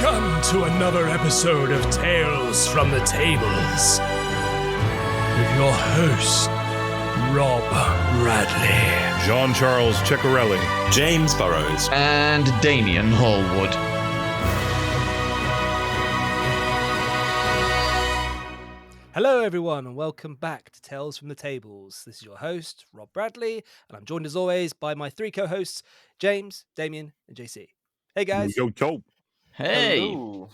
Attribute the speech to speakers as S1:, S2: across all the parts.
S1: Welcome to another episode of Tales from the Tables with your host, Rob Bradley,
S2: John Charles Ciccarelli,
S3: James Burrows,
S4: and Damien Hallwood.
S1: Hello everyone and welcome back to Tales from the Tables. This is your host, Rob Bradley, and I'm joined as always by my three co-hosts, James, Damien, and JC. Hey guys.
S2: Yo.
S4: Hey.
S5: Hello.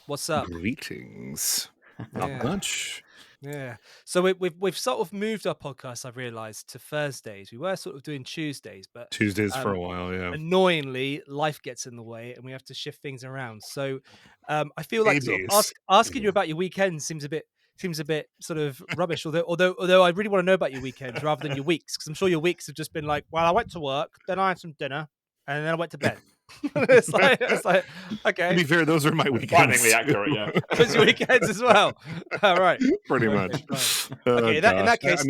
S1: What's up?
S2: Greetings.
S1: Yeah.
S2: Not much.
S1: Yeah. So we've sort of moved our podcast, I've realised, to Thursdays. We were sort of doing Tuesdays, but
S2: Tuesdays for a while, yeah.
S1: annoyingly, life gets in the way and we have to shift things around. So I feel like sort of
S2: Babies.
S1: asking you about your weekend seems a bit sort of rubbish. Although I really want to know about your weekends rather than your weeks, because I'm sure your weeks have just been like, well, I went to work, then I had some dinner, and then I went to bed. it's like okay.
S2: To be fair, those are my weekends.
S5: Frighteningly accurate, yeah.
S1: Those are weekends as well. All right.
S2: Pretty
S1: Okay,
S2: much.
S1: fine.
S2: Oh,
S1: Okay, in that
S2: gosh.
S1: case,
S2: I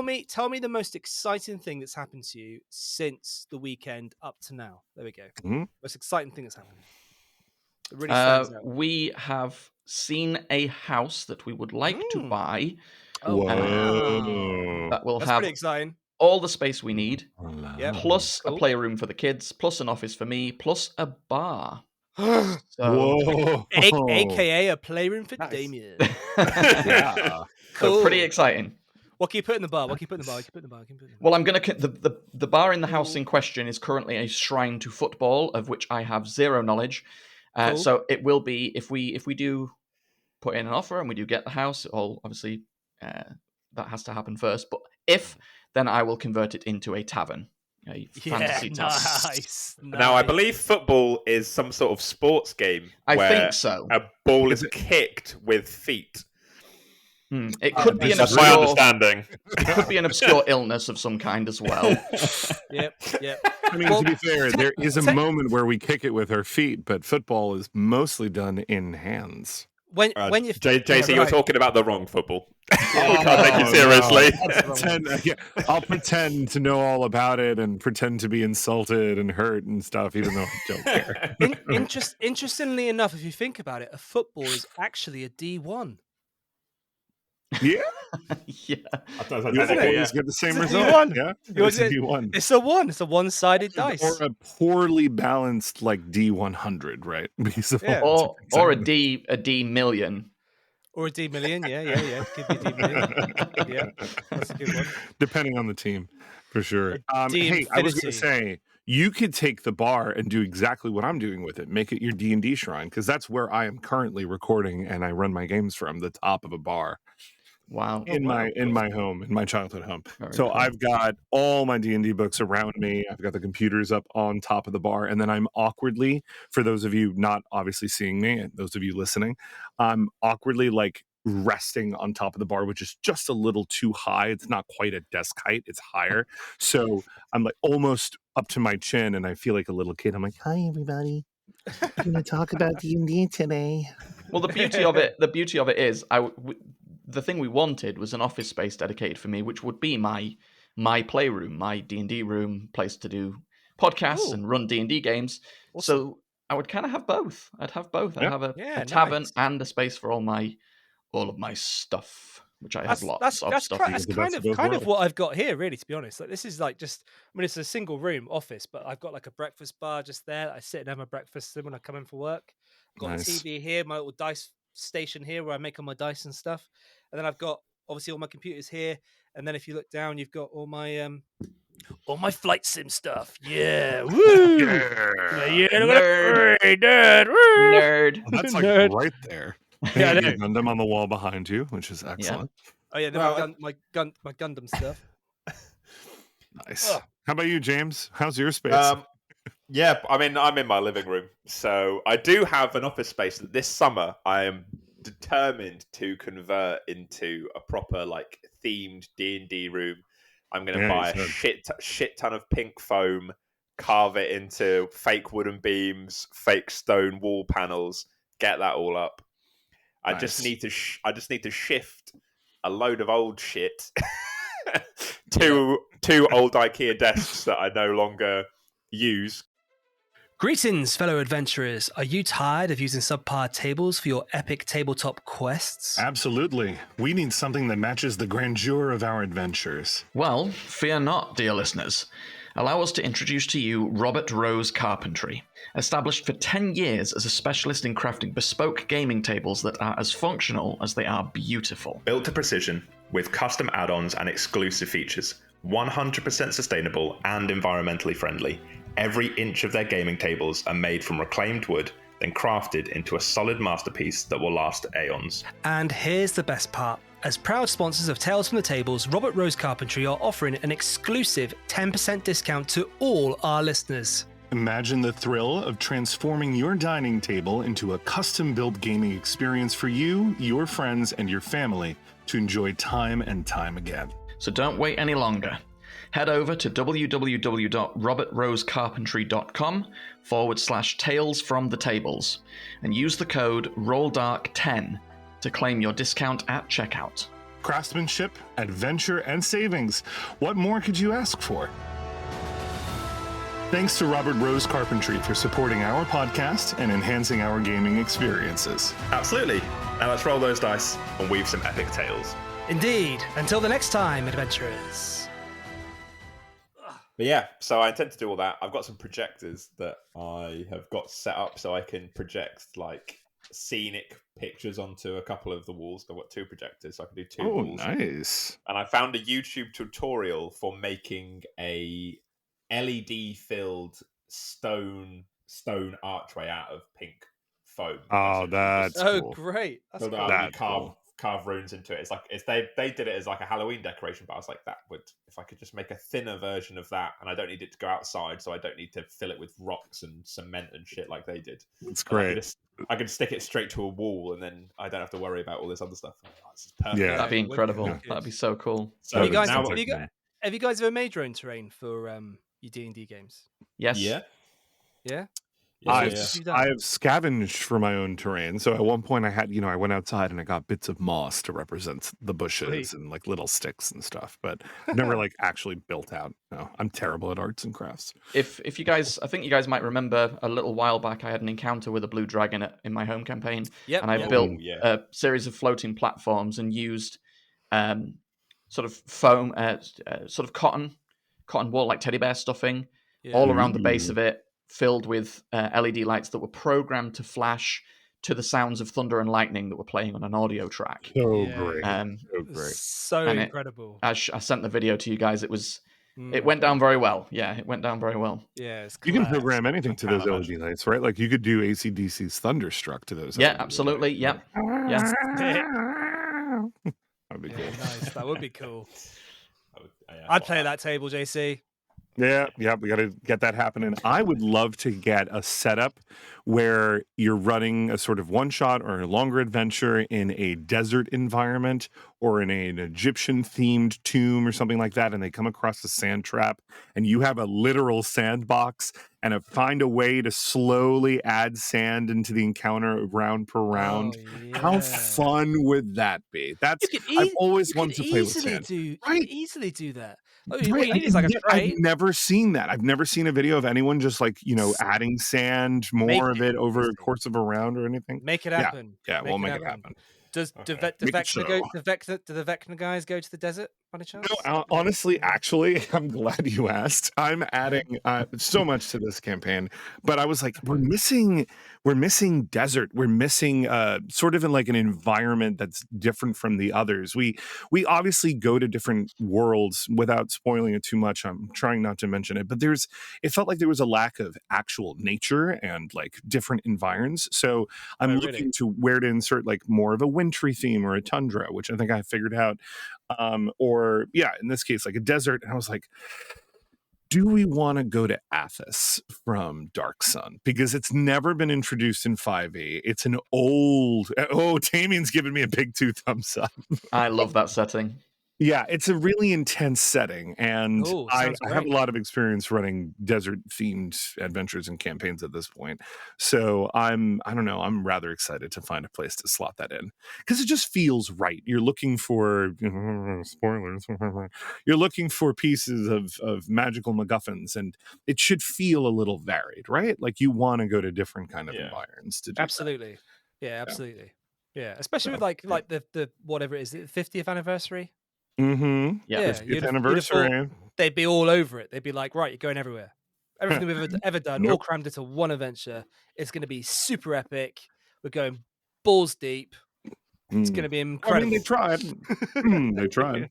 S2: mean,
S1: tell me the most exciting thing that's happened to you since the weekend up to now. There we go.
S2: Mhm.
S1: Most exciting thing that's happened. It really stands out.
S4: We have seen a house that we would like to buy
S1: Oh,
S2: Whoa.
S1: wow.
S4: that will
S1: That's
S4: have
S1: pretty exciting.
S4: all the space we need,
S1: Yep.
S4: plus
S1: Cool.
S4: a playroom for the kids, plus an office for me, plus a bar.
S1: So,
S2: Whoa.
S1: AKA a playroom for
S5: Nice.
S1: Damien.
S2: Yeah.
S4: So pretty
S1: Cool.
S4: exciting.
S1: What can you put in the bar?
S4: Well, I'm gonna the bar in the house in question is currently a shrine to football, of which I have zero knowledge.
S1: Cool.
S4: So it will be if we do put in an offer and we do get the house, all obviously that has to happen first. But if then I will convert it into a tavern, a fantasy tavern.
S1: Nice.
S5: Now, I believe football is some sort of sports game
S4: I
S5: where
S4: think so.
S5: a ball is kicked with feet.
S4: It could be an
S5: That's my
S4: obscure,
S5: understanding.
S4: it could be an obscure illness of some kind as well.
S1: Yep.
S2: I mean,
S1: Well,
S2: to be fair, there is a
S1: te-
S2: moment where we kick it with our feet, but football is mostly done in hands.
S1: When you
S5: JC,
S1: yeah,
S5: you're
S1: right.
S5: talking about the wrong football. we
S2: Oh,
S5: can't take you
S2: no.
S5: seriously.
S2: I'll pretend to know all about it and pretend to be insulted and hurt and stuff, even though I don't care.
S1: Interestingly enough, if you think about it, a football is actually a D1.
S2: Yeah,
S4: Yeah.
S2: you always get the same
S1: It's a
S2: result.
S1: D1.
S2: Yeah,
S1: You
S2: it's a
S1: always-
S2: D1.
S1: It's a one. It's a one-sided dice.
S2: Or a poorly balanced like D100, right? Because of
S1: Yeah.
S2: all the
S4: Or a
S2: different
S4: D million.
S1: Or a D million. Yeah. It could be D million. Yeah, that's a good one.
S2: depending on the team, for sure.
S1: D
S2: Hey, I was going to
S1: infinity.
S2: say you could take the bar and do exactly what I'm doing with it. Make it your D&D shrine, because that's where I am currently recording and I run my games from, the top of a bar.
S4: Wow.
S2: in my home, in my childhood home.
S4: Very
S2: So
S4: cool.
S2: I've got all my D&D books around me. I've got the computers up on top of the bar, and then I'm awkwardly, for those of you not obviously seeing me and those of you listening, I'm awkwardly like resting on top of the bar, which is just a little too high. It's not quite a desk height, it's higher. So I'm like almost up to my chin, and I feel like a little kid. I'm like, "Hi everybody. We're going to talk about D&D today."
S4: Well, the beauty of it is, the thing we wanted was an office space dedicated for me, which would be my playroom, my D&D room, place to do podcasts
S1: Ooh.
S4: and run D&D games.
S1: Awesome.
S4: So I would kind of have both. I'd have both. I'd
S2: Yeah.
S4: have
S1: Yeah,
S4: a tavern
S1: nice.
S4: and a space for all of my stuff, which I have lots of stuff.
S1: That's
S2: The
S1: kind
S2: best
S1: of
S2: of both worlds.
S1: what I've got here, really. To be honest, like this is like just. I mean, it's a single room office, but I've got like a breakfast bar just there. That I sit and have my breakfast when I come in for work. I've got
S2: Nice.
S1: a TV here, my little dice station here where I make all my dice and stuff, and then I've got obviously all my computers here. And then if you look down, you've got all my flight sim stuff. Yeah, woo! Yeah, look at that. Hey, Dad, woo!
S4: Nerd.
S2: That's like
S1: Nerd.
S2: right there.
S1: Yeah, I
S2: And
S1: know.
S2: you Gundam on the wall behind you, which is excellent.
S1: Oh yeah, then
S5: Well,
S1: my Gundam stuff.
S2: Nice.
S1: Ugh.
S2: How about you, James? How's your space?
S5: Yeah, I mean, I'm in my living room, so I do have an office space that this summer I am determined to convert into a proper like themed D&D room. I'm going to
S2: Yeah,
S5: buy
S2: you
S5: a
S2: should.
S5: shit ton of pink foam, carve it into fake wooden beams, fake stone wall panels, get that all up. I just
S2: Nice.
S5: need to I just need to shift a load of old shit to two old IKEA desks that I no longer use.
S1: Greetings, fellow adventurers. Are you tired of using subpar tables for your epic tabletop quests?
S2: Absolutely. We need something that matches the grandeur of our adventures.
S4: Well, fear not, dear listeners. Allow us to introduce to you Robert Rose Carpentry. Established for 10 years as a specialist in crafting bespoke gaming tables that are as functional as they are beautiful.
S5: Built to precision, with custom add-ons and exclusive features. 100% sustainable and environmentally friendly. Every inch of their gaming tables are made from reclaimed wood, then crafted into a solid masterpiece that will last aeons.
S1: And here's the best part. As proud sponsors of Tales from the Tables, Robert Rose Carpentry are offering an exclusive 10% discount to all our listeners.
S2: Imagine the thrill of transforming your dining table into a custom-built gaming experience for you, your friends, and your family to enjoy time and time again.
S4: So don't wait any longer. Head over to www.robertrosecarpentry.com/tales from the tables and use the code ROLLDARK10 to claim your discount at checkout.
S2: Craftsmanship, adventure, and savings. What more could you ask for? Thanks to Robert Rose Carpentry for supporting our podcast and enhancing our gaming experiences.
S5: Absolutely. Now let's roll those dice and weave some epic tales.
S1: Indeed. Until the next time, adventurers.
S5: But yeah, so I intend to do all that. I've got some projectors that I have got set up so I can project like scenic pictures onto a couple of the walls. I've got 2 projectors, so I can do 2 walls.
S2: Nice.
S5: And I found a YouTube tutorial for making a LED-filled stone archway out of pink foam.
S2: Oh, that's
S1: Oh,
S2: cool.
S1: great. That's
S5: So
S1: cool.
S5: that
S2: That's
S5: carve runes into it. It's like they did it as like a Halloween decoration, but I was like, that would, if I could just make a thinner version of that, and I don't need it to go outside, so I don't need to fill it with rocks and cement and shit like they did.
S2: It's
S5: And
S2: great.
S5: I can stick it straight to a wall, and then I don't have to worry about all this other stuff. Oh, this is perfect.
S2: Yeah.
S4: That'd be
S1: it would be
S4: incredible.
S1: really good.
S4: That'd be so cool.
S5: So
S1: You guys-
S5: now,
S1: have you guys ever made your own terrain for your D&D games?
S4: Yes.
S5: yeah,
S1: Yeah?
S2: I've,
S1: yeah. You've done.
S2: I've scavenged for my own terrain. So at one point I had, I went outside and I got bits of moss to represent the bushes
S1: Sweet.
S2: and like little sticks and stuff, but never like actually built out. No, I'm terrible at arts and crafts.
S4: If you guys, I think you guys might remember a little while back, I had an encounter with a blue dragon in my home campaign,
S1: Yep.
S4: and I
S1: yep.
S4: built
S5: yeah.
S4: a series of floating platforms and used sort of foam, sort of cotton wool, like teddy bear stuffing,
S1: Yeah.
S4: all around the base of it, filled with LED lights that were programmed to flash to the sounds of thunder and lightning that were playing on an audio track.
S2: So
S1: Yeah.
S2: great. So great.
S1: So
S4: And
S1: incredible.
S4: I sent the video to you guys. It
S1: Mm.
S4: went down very well. Yeah, it went down very well.
S1: Yeah, it's
S2: You can
S1: class.
S2: program anything to
S5: can't
S2: those LED lights, right? Like you could do AC/DC's Thunderstruck to those.
S4: Yeah,
S2: LED
S4: absolutely.
S2: lights,
S4: Yep.
S2: right?
S4: Yes.
S2: That'd be
S1: Yeah,
S2: cool.
S1: nice. That would be cool.
S5: Yeah,
S1: I'd play that table, JC.
S2: Yeah, we got to get that happening. I would love to get a setup where you're running a sort of one shot or a longer adventure in a desert environment or in an Egyptian themed tomb or something like that, and they come across a sand trap and you have a literal sandbox and find a way to slowly add sand into the encounter round per round.
S1: Oh,
S2: How
S1: yeah.
S2: fun would that be? That's
S1: You could
S2: I've always
S1: you
S2: wanted
S1: could
S2: to play with
S1: easily
S2: sand.
S1: do. You
S2: Right.
S1: could easily do that. Oh,
S2: Right,
S1: what you need is like a tray.
S2: I've never seen that. I've never seen a video of anyone just like, adding sand, more of it over the course of a round or anything.
S1: Make it
S2: Yeah.
S1: happen.
S2: Yeah, we'll make it happen.
S1: Does
S5: Okay.
S1: do
S2: Make it
S1: Vecna go?
S2: so.
S1: Do the Vecna guys go to the desert by any chance?
S2: No, honestly, actually, I'm glad you asked. I'm adding so much to this campaign, but I was like, we're missing desert. We're missing sort of in like an environment that's different from the others. We obviously go to different worlds without spoiling it too much. I'm trying not to mention it, but it felt like there was a lack of actual nature and like different environs. So I'm
S1: Oh,
S2: looking
S1: really?
S2: to where to insert like more of a wintry theme or a tundra, which I think I figured out. Or in this case, like a desert. And I was like, do we want to go to Athos from Dark Sun? Because it's never been introduced in 5e. It's an old... Oh, Tamien's giving me a big 2 thumbs up.
S4: I love that setting.
S2: Yeah, it's a really intense setting, and
S1: Oh,
S2: I
S1: sounds
S2: have a
S1: great.
S2: lot of experience running desert-themed adventures and campaigns at this point. So I don't know, I'm rather excited to find a place to slot that in because it just feels right. You're looking for spoilers. You're looking for pieces of magical MacGuffins, and it should feel a little varied, right? Like you want to go to different kind of
S5: Yeah.
S2: environments to do
S1: Absolutely. Yeah, absolutely. Yeah, especially
S2: So,
S1: with like the whatever it is, the 50th anniversary.
S2: that. Mm-hmm.
S4: Yeah.
S1: Yeah,
S2: 50th
S1: you'd have
S2: anniversary.
S1: thought they'd be all over it. They'd be like, right, you're going everywhere. Everything we've ever done, all
S2: Nope.
S1: crammed into one adventure. It's going to be super epic. We're going balls deep. It's going to be
S2: I mean,
S1: incredible.
S2: they tried. They tried.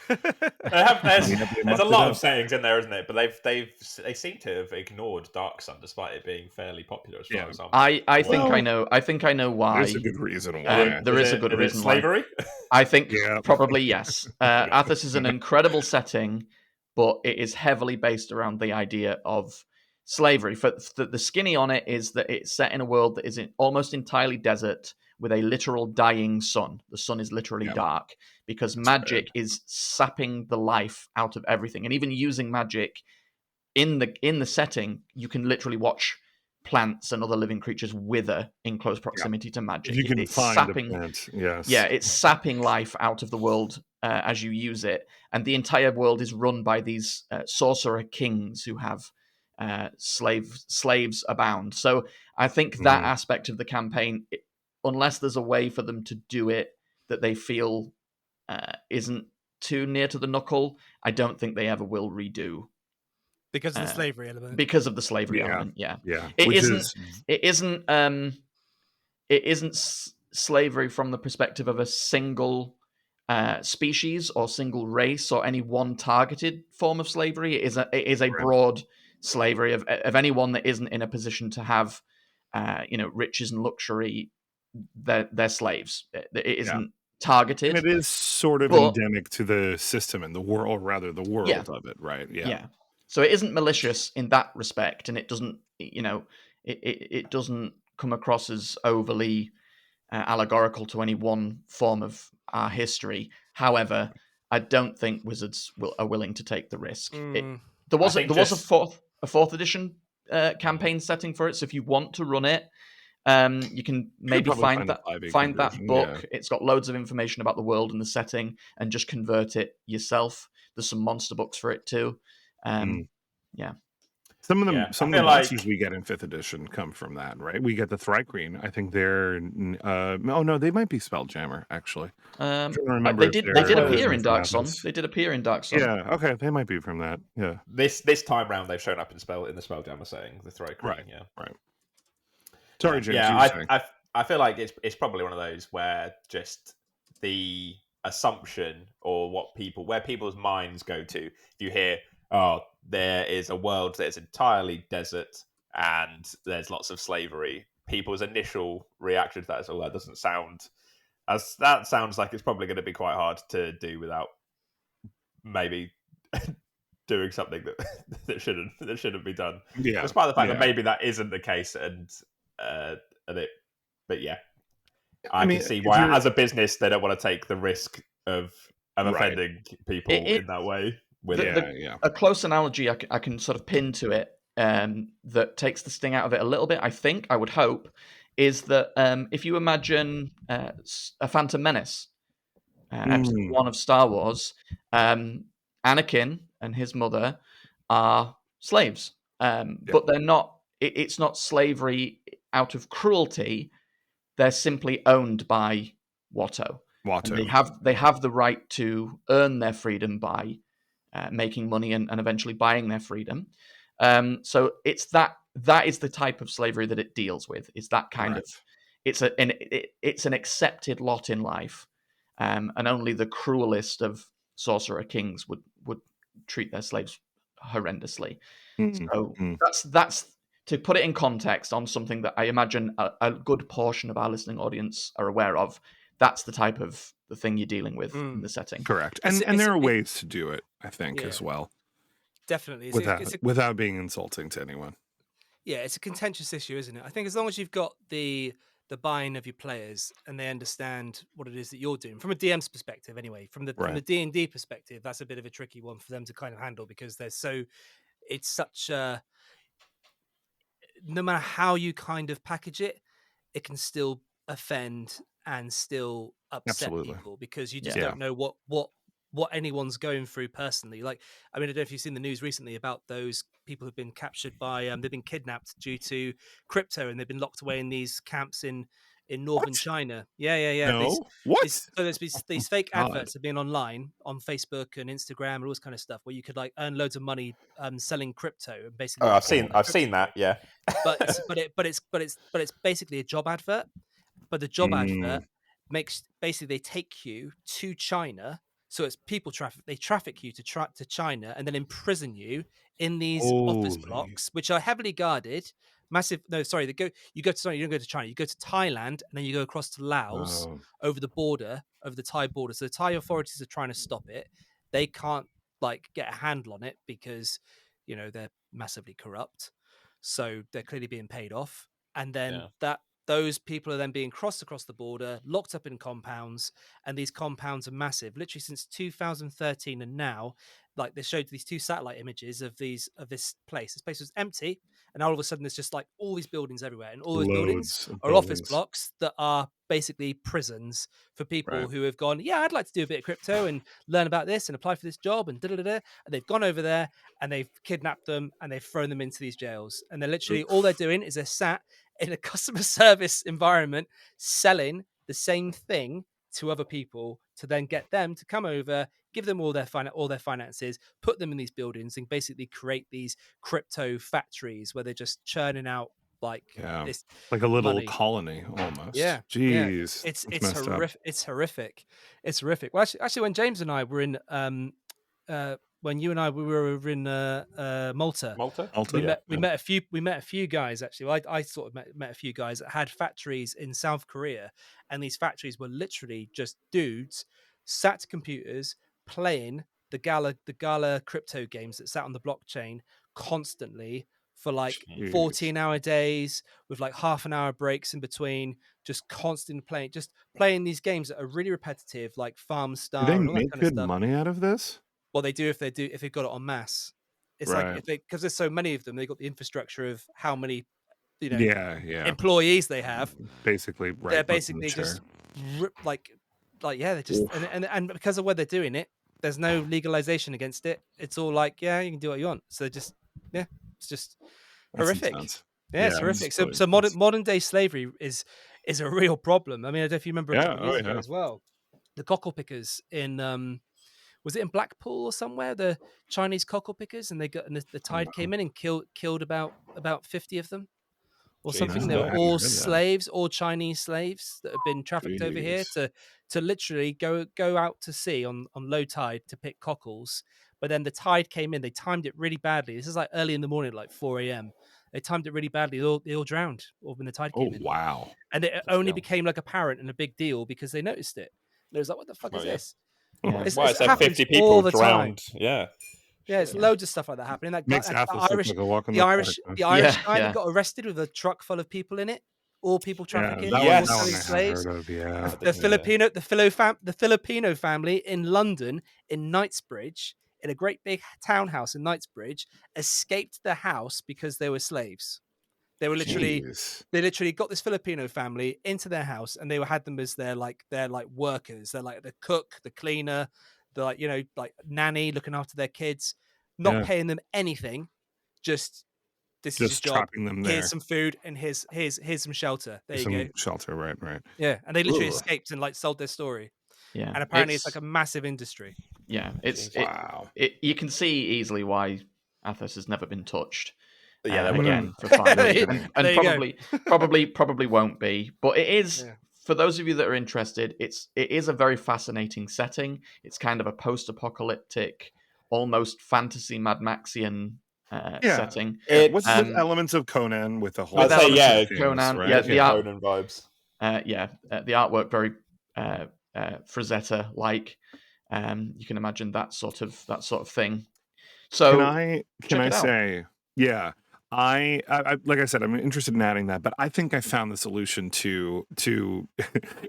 S5: There's
S2: Yeah, they
S5: a
S2: mucked it
S5: lot
S2: up.
S5: of sayings in there, isn't it? But they seem to have ignored Dark Sun despite it being fairly popular as far
S2: Yeah.
S5: as I'm.
S4: I think I
S2: Well,
S4: know. I think I know why.
S2: There's a good reason why.
S4: There is a good
S5: it
S4: reason why.
S5: slavery.
S4: I think
S2: Yeah.
S4: probably yes. Athos is an incredible setting, but it is heavily based around the idea of slavery. For the skinny on it is that it's set in a world that is almost entirely desert with a literal dying sun. The sun is literally
S2: Yeah.
S4: dark because
S2: That's
S4: magic is sapping the life out of everything. And even using magic in the setting, you can literally watch plants and other living creatures wither in close proximity to magic.
S2: You can
S4: It's
S2: find
S4: sapping.
S2: a plant. Yes.
S4: Yeah, it's sapping life out of the world as you use it, and the entire world is run by these sorcerer kings who have slaves abound. So I think that
S2: Mhm.
S4: aspect of the campaign, unless there's a way for them to do it that they feel isn't too near to the knuckle, I don't think they ever will redo
S1: because of the slavery element.
S4: because of the slavery
S2: Yeah.
S4: element. Yeah,
S2: Yeah.
S4: it
S2: Which
S4: isn't.
S2: is
S4: It isn't. It isn't slavery from the perspective of a single species or single race or any one targeted form of slavery. It is a
S2: Right.
S4: broad slavery of anyone that isn't in a position to have riches and luxury. They're slaves. It isn't targeted.
S2: and it is sort of
S4: But-
S2: endemic to the system and the world, or rather the world
S4: Yeah.
S2: of it, right? Yeah.
S4: Yeah. So it isn't malicious in that respect, and it doesn't, it doesn't come across as overly allegorical to any one form of our history. However, I don't think Wizards are willing to take the risk.
S1: Mm.
S4: There was
S5: I think
S4: a
S5: just-
S4: fourth edition campaign setting for it. So if you want to run it, you can maybe
S2: probably
S4: find
S2: find a
S4: that
S2: 5e
S4: find that
S2: conversion,
S4: book.
S2: yeah.
S4: It's got loads of information about the world and the setting, and just convert it yourself. There's some monster books for it too. Yeah.
S2: Some of them,
S5: Yeah,
S2: some
S5: I
S2: of the
S5: feel
S2: monsters
S5: like-
S2: we get in 5th edition come from that, right? We get the Thrycreen. I think they're. Oh no, they might be Spelljammer actually. I'm trying to remember
S4: They
S2: if
S4: did
S2: they're
S4: appear in
S2: from
S4: Dark Sun.
S2: Athos.
S4: They did appear in Dark Sun.
S2: Yeah. Okay, they might be from that. Yeah.
S5: This time round, they've shown up in the Spelljammer setting, the Throw Queen.
S2: Right.
S5: Yeah.
S2: Right. Sorry, James. you were
S5: Yeah,
S2: saying.
S5: I feel like it's probably one of those where just the assumption or where people's minds go to. If you hear, oh, there is a world that is entirely desert and there's lots of slavery, people's initial reaction to that is, oh, that doesn't sound that sounds like it's probably going to be quite hard to do without maybe doing something that shouldn't be done.
S2: Yeah.
S5: Despite the fact that
S2: yeah.
S5: maybe that isn't the case, but yeah, I
S2: mean,
S5: can see
S2: if
S5: why,
S2: you're-
S5: as a business, they don't want to take the risk of
S2: Right.
S5: offending people in that way. With
S4: The-
S5: it.
S2: Yeah.
S4: A close analogy I can sort of pin to it that takes the sting out of it a little bit, I would hope, is that if you imagine a Phantom Menace, episode 1 of Star Wars, Anakin and his mother are slaves, but they're not. It's not slavery out of cruelty. They're simply owned by Watto.
S2: Watto.
S4: And they have the right to earn their freedom by making money and eventually buying their freedom. So it's that is the type of slavery that it deals with. It's that kind of it's an accepted lot in life, and only the cruelest of sorcerer kings would treat their slaves horrendously. So that's to put it in context on something that I imagine a good portion of our listening audience are aware of. That's the type of the thing you're dealing with in the setting.
S2: Correct.
S1: It's-
S2: And there are
S1: it's-
S2: ways to do it, I think, as
S1: Yeah.
S2: well,
S1: Definitely.
S2: without being insulting to anyone.
S1: Yeah, it's a contentious issue, isn't it? I think as long as you've got the the buy-in of your players, and they understand what it is that you're doing from a DM's perspective. Anyway, from the D&D perspective, that's a bit of a tricky one for them to kind of handle, because it's such a, no matter how you kind of package it, it can still offend and still upset people, because you just don't know what anyone's going through personally. Like, I mean, I don't know if you've seen the news recently about those people who've been captured by, they've been kidnapped due to crypto, and they've been locked away in these camps in northern China. Yeah.
S2: No,
S1: so there's these fake adverts have been online on Facebook and Instagram and all this kind of stuff, where you could like earn loads of money selling crypto, and basically.
S5: Oh, I've seen that. Yeah,
S1: but it's basically a job advert. But the job advert makes, basically they take you to China. So it's people traffic. They traffic you to China, and then imprison you in these office blocks, which are heavily guarded. Massive. No, sorry. You go to China. You don't go to China. You go to Thailand, and then you go across to Laos over the border, over the Thai border. So the Thai authorities are trying to stop it. They can't like get a handle on it, because they're massively corrupt. So they're clearly being paid off, and then those people are then being crossed across the border, locked up in compounds, and these compounds are massive. Literally since 2013 and now, like they showed these 2 satellite images of this place. This place was empty, and all of a sudden there's just like all these buildings everywhere, and all those buildings are office blocks that are basically prisons for people who have gone, I'd like to do a bit of crypto and learn about this and apply for this job and and they've gone over there and they've kidnapped them and they've thrown them into these jails, and they're literally all they're doing is they're sat in a customer service environment selling the same thing to other people to then get them to come over, give them all their finances, put them in these buildings, and basically create these crypto factories where they're just churning out this,
S2: like a little
S1: money.
S2: colony almost.
S1: Jeez, it's horrific. It's horrific. Well, actually, when James and I were in when you and I we were in Malta, we met a few guys actually. Well, I sort of met a few guys that had factories in South Korea, and these factories were literally just dudes sat to computers playing the Gala crypto games that sat on the blockchain constantly for like 14-hour days with like half an hour breaks in between, just constantly playing these games that are really repetitive, like Farm Star.
S2: Do they
S1: and all
S2: make
S1: that kind
S2: good
S1: of stuff.
S2: money out of this?
S1: Well, they do if they've got it en masse. It's like because there's so many of them, they've got the infrastructure of how many employees they have.
S2: Basically,
S1: they're basically just they're just and because of where they're doing it, there's no legalization against it. It's all like, you can do what you want. So just it's just horrific. It's horrific. So modern day slavery is a real problem. I mean, I don't know if you remember a couple of years ago as well, the cockle pickers in was it in Blackpool or somewhere, the Chinese cockle pickers, and the tide came in and killed about 50 of them or something. They were all slaves, all Chinese slaves that have been trafficked over here to literally go out to sea on low tide to pick cockles. But then the tide came in. They timed it really badly. This is like early in the morning, like 4 a.m. They timed it really badly. They all drowned when the tide came in.
S2: Oh, wow.
S1: And it only became like apparent and a big deal because they noticed it. And it was like, what the fuck is this?
S5: Yeah. It's 50 people drowned. Yeah.
S1: Yeah, it's loads of stuff like that happening. That
S2: makes
S1: guy,
S2: the Irish
S1: guy that got arrested with a truck full of people in it. All people trafficking, slaves. The Filipino family in London, in Knightsbridge, in a great big townhouse in Knightsbridge, escaped the house because they were slaves. They were literally, they literally got this Filipino family into their house, and they had them as their workers. They're like the cook, the cleaner, the nanny looking after their kids, not paying them anything, just this is your job.
S2: Them there.
S1: Here's some food and here's some shelter. There you go.
S2: Shelter, right.
S1: Yeah, and they literally escaped and sold their story.
S4: Yeah,
S1: and apparently it's like a massive industry.
S4: Yeah, you can see easily why Athos has never been touched.
S5: Yeah,
S4: again for 5 years, and probably won't be. But it is for those of you that are interested. It is a very fascinating setting. It's kind of a post-apocalyptic, almost fantasy Mad Maxian setting.
S2: With elements of Conan, with the whole.
S5: I'd say
S4: Conan.
S5: Right? The Conan vibes.
S4: The artwork very Frazetta-like. You can imagine that sort of thing. So
S2: can I say, I like I said, I'm interested in adding that, but I think I found the solution to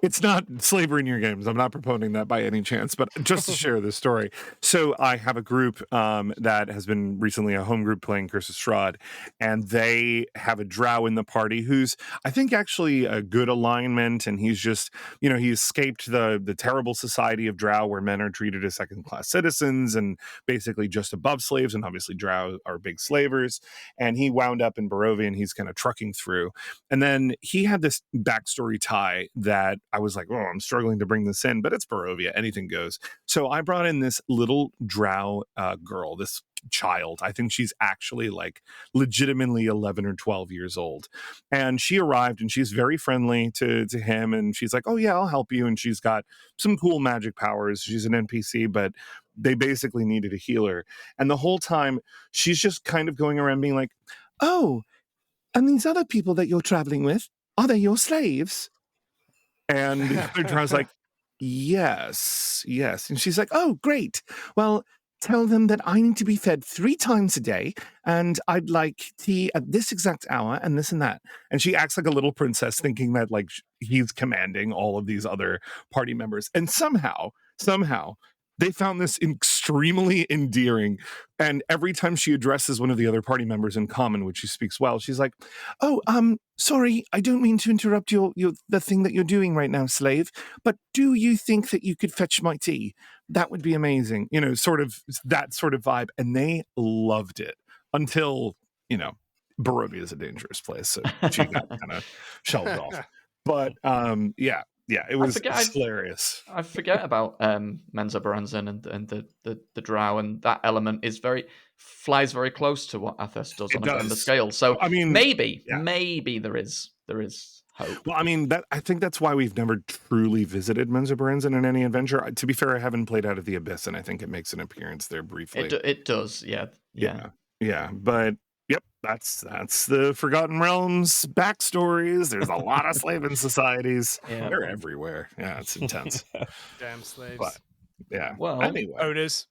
S2: it's not slavery in your games. I'm not proposing that by any chance, but just to share this story. So I have a group that has been recently a home group playing Curse of Strahd, and they have a drow in the party who's I think actually a good alignment, and he's just he escaped the terrible society of drow where men are treated as second class citizens and basically just above slaves, and obviously drow are big slavers, and he wound up in Barovia and he's kind of trucking through. And then he had this backstory tie that I was like, oh, I'm struggling to bring this in, but it's Barovia, anything goes. So I brought in this little drow girl, this child. I think she's actually like legitimately 11 or 12 years old. And she arrived and she's very friendly to him. And she's like, oh yeah, I'll help you. And she's got some cool magic powers. She's an NPC, but they basically needed a healer. And the whole time she's just kind of going around being like, oh, and these other people that you're traveling with, are they your slaves? And the other drow's like, yes. And she's like, oh, great. Well, tell them that I need to be fed 3 times a day, and I'd like tea at this exact hour, and this and that. And she acts like a little princess, thinking that like he's commanding all of these other party members. And somehow, they found this extremely endearing. And every time she addresses one of the other party members in common, which she speaks well, she's like, oh, sorry, I don't mean to interrupt the thing that you're doing right now, slave, but do you think that you could fetch my tea? That would be amazing. Sort of that sort of vibe. And they loved it until, Barovia is a dangerous place. So she got kind of shelved off. But yeah, it was hilarious.
S4: I forget about Menza Baranzan and the drow, and that element flies very close to what Athos does on a grander scale. So I mean, maybe there is hope.
S2: Well, I mean, I think that's why we've never truly visited Menza Baranzan in any adventure. To be fair, I haven't played Out of the Abyss, and I think it makes an appearance there briefly.
S4: It does, yeah.
S2: But yep, that's the Forgotten Realms backstories. There's a lot of slaving societies. Yeah. They're everywhere. Yeah, it's intense.
S1: Damn slaves.
S2: But, yeah.
S4: Well,
S2: anyway.
S1: Owners.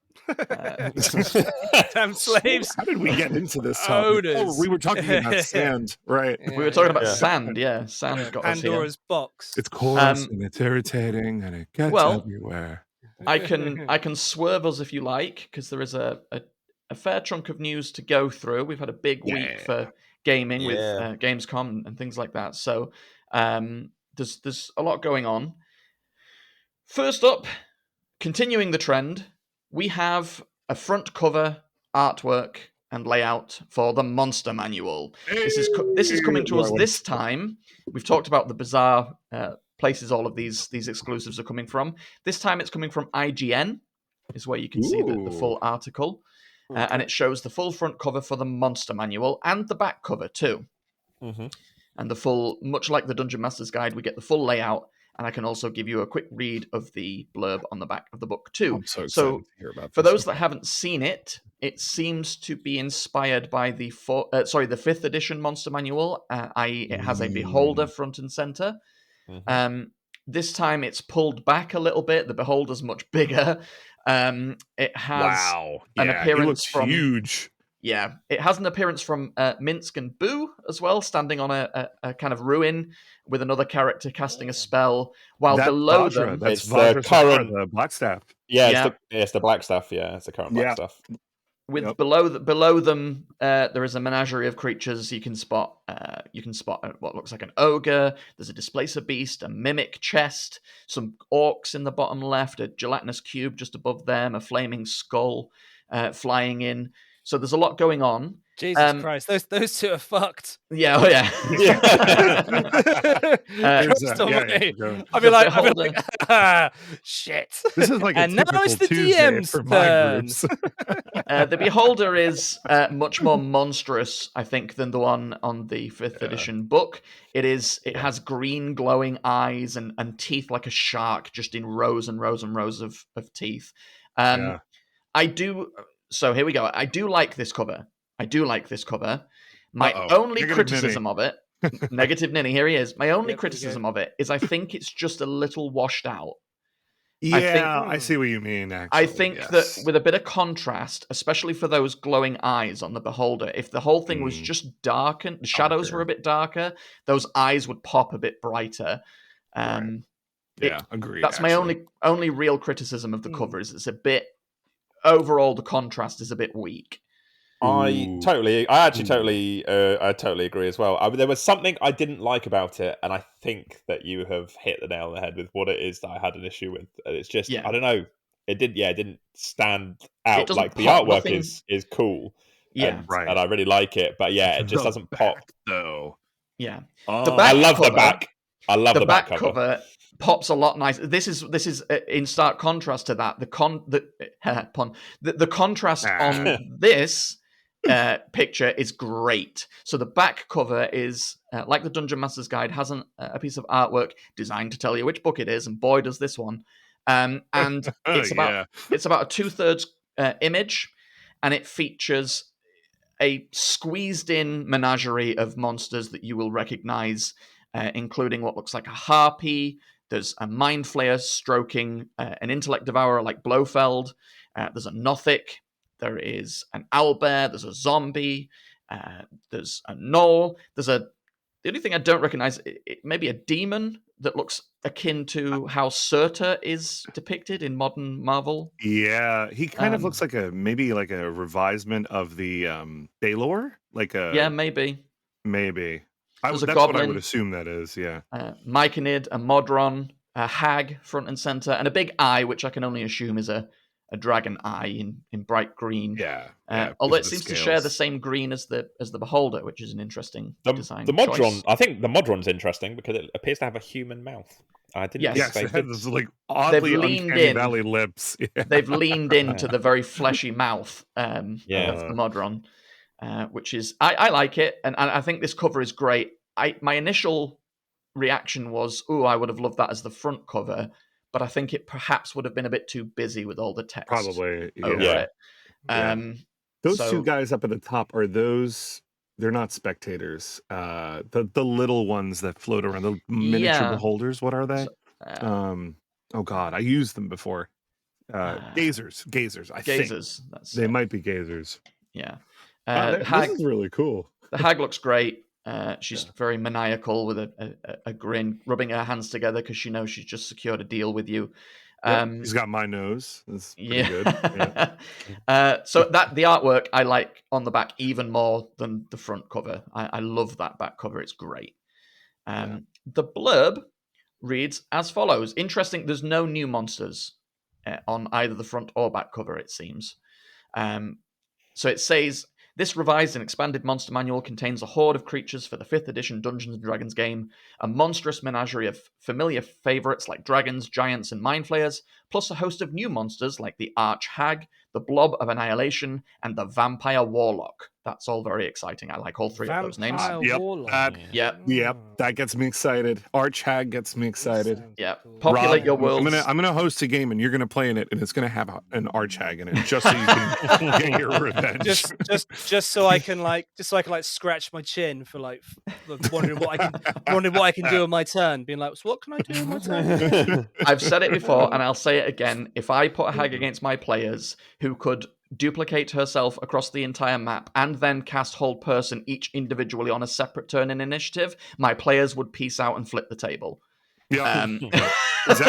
S1: Damn slaves.
S2: How did we get into this topic? Oh, we were talking about sand, right?
S4: We were talking about sand. Yeah, sand got
S1: Pandora's
S4: us here.
S1: box.
S2: It's coarse and it's irritating and it gets everywhere.
S4: I can swerve us if you like, because there is a fair chunk of news to go through. We've had a big week for gaming with Gamescom and things like that. So there's a lot going on. First up, continuing the trend, we have a front cover artwork and layout for the Monster Manual. This is coming to us this time. We've talked about the bizarre places all of these exclusives are coming from. This time it's coming from IGN, is where you can see the full article. And it shows the full front cover for the Monster Manual and the back cover too. Mm-hmm. And the full, much like the Dungeon Master's Guide, we get the full layout. And I can also give you a quick read of the blurb on the back of the book too.
S2: I'm so excited to hear about this.
S4: For those that haven't seen it, it seems to be inspired by the 5th edition Monster Manual, i.e. it has a beholder front and center. Mm-hmm. This time it's pulled back a little bit. The beholder's much bigger. It has an appearance from
S2: huge.
S4: Yeah, it has an appearance from Minsk and Boo as well, standing on a kind of ruin with another character casting a spell, while below them
S5: it's the current
S2: the Blackstaff.
S5: It's the Blackstaff. Yeah, it's the current Blackstaff.
S4: With below them, there is a menagerie of creatures you can spot. You can spot what looks like an ogre. There's a displacer beast, a mimic chest, some orcs in the bottom left, a gelatinous cube just above them, a flaming skull flying in. So there's a lot going on.
S1: Jesus Christ, those two are fucked.
S4: Yeah,
S1: I'd be like, shit.
S2: This is like,
S1: and now it's the DM's turn.
S4: The Beholder is much more monstrous, I think, than the one on the 5th edition book. It has green glowing eyes and teeth like a shark, just in rows and rows and rows of teeth. So here we go. I do like this cover. My only criticism of it, Negative Ninny, here he is. My only criticism of it is I think it's just a little washed out.
S2: Yeah, I see what you mean. Actually,
S4: I think that with a bit of contrast, especially for those glowing eyes on the beholder, if the whole thing was just darkened, the shadows were a bit darker, those eyes would pop a bit brighter.
S2: Yeah, agreed.
S4: That's my only real criticism of the cover is it's a bit overall the contrast is a bit weak.
S5: I totally agree as well. There was something I didn't like about it, and I think that you have hit the nail on the head with what it is that I had an issue with. And it's just I don't know. It didn't stand out. Like the artwork is cool, and I really like it. But yeah, it just doesn't pop
S2: though.
S4: Yeah,
S5: I love the back. I love the back cover.
S4: Pops a lot nicer. This is in stark contrast to that. The contrast on this picture is great. So the back cover is like the Dungeon Master's Guide, has a piece of artwork designed to tell you which book it is, and boy does this one. And it's about it's about a 2/3 image, and it features a squeezed in menagerie of monsters that you will recognize, including what looks like a harpy. There's a mind flayer stroking an intellect devourer like Blofeld. There's a Nothic. There is an owlbear. There's a zombie. There's a gnoll. The only thing I don't recognize, maybe a demon that looks akin to how Surtur is depicted in modern Marvel.
S2: Yeah, he kind of looks like maybe a revisement of the Balor.
S4: Maybe.
S2: That's
S4: a
S2: goblin. What I would assume that is. Yeah.
S4: Myconid, a Modron, a hag front and center, and a big eye, which I can only assume is a dragon eye in bright green.
S2: Yeah.
S4: Although it seems to share the same green as the beholder, which is an interesting design.
S5: The Modron,
S4: choice.
S5: I think the Modron's interesting because it appears to have a human mouth. I didn't.
S2: Yes, it has this oddly uncanny valley lips. Yeah.
S4: They've leaned into the very fleshy mouth of the Modron, which is I like it, and I think this cover is great. My initial reaction was, I would have loved that as the front cover. But I think it perhaps would have been a bit too busy with all the text.
S2: Probably,
S4: over it.
S2: Those two guys up at the top they're not spectators. The little ones that float around, the miniature beholders. What are they? Oh God, I used them before. Gazers. I think they might be gazers.
S4: Yeah.
S2: This is really cool.
S4: The hag looks great. She's very maniacal with a grin, rubbing her hands together because she knows she's just secured a deal with you.
S2: He's got my nose. That's pretty good.
S4: So the artwork I like on the back even more than the front cover. I love that back cover. It's great. The blurb reads as follows. Interesting, there's no new monsters on either the front or back cover, it seems. So it says, this revised and expanded monster manual contains a horde of creatures for the 5th edition Dungeons & Dragons game, a monstrous menagerie of familiar favorites like dragons, giants, and mind flayers, plus a host of new monsters like the Arch Hag, the Blob of Annihilation, and the Vampire Warlock. That's all very exciting. I like all three of those names.
S2: Yep, that gets me excited. Arch Hag gets me excited.
S4: Yeah, populate your world.
S2: I'm gonna host a game and you're gonna play in it, and it's gonna have an Arch Hag in it, just so you can get your revenge.
S1: Just so I can scratch my chin for wondering what I can do on my turn, being like, so what can I do on my turn?
S4: I've said it before and I'll say it again. If I put a hag against my players who could duplicate herself across the entire map and then cast Hold Person each individually on a separate turn in initiative, my players would peace out and flip the table.
S2: Yeah. Is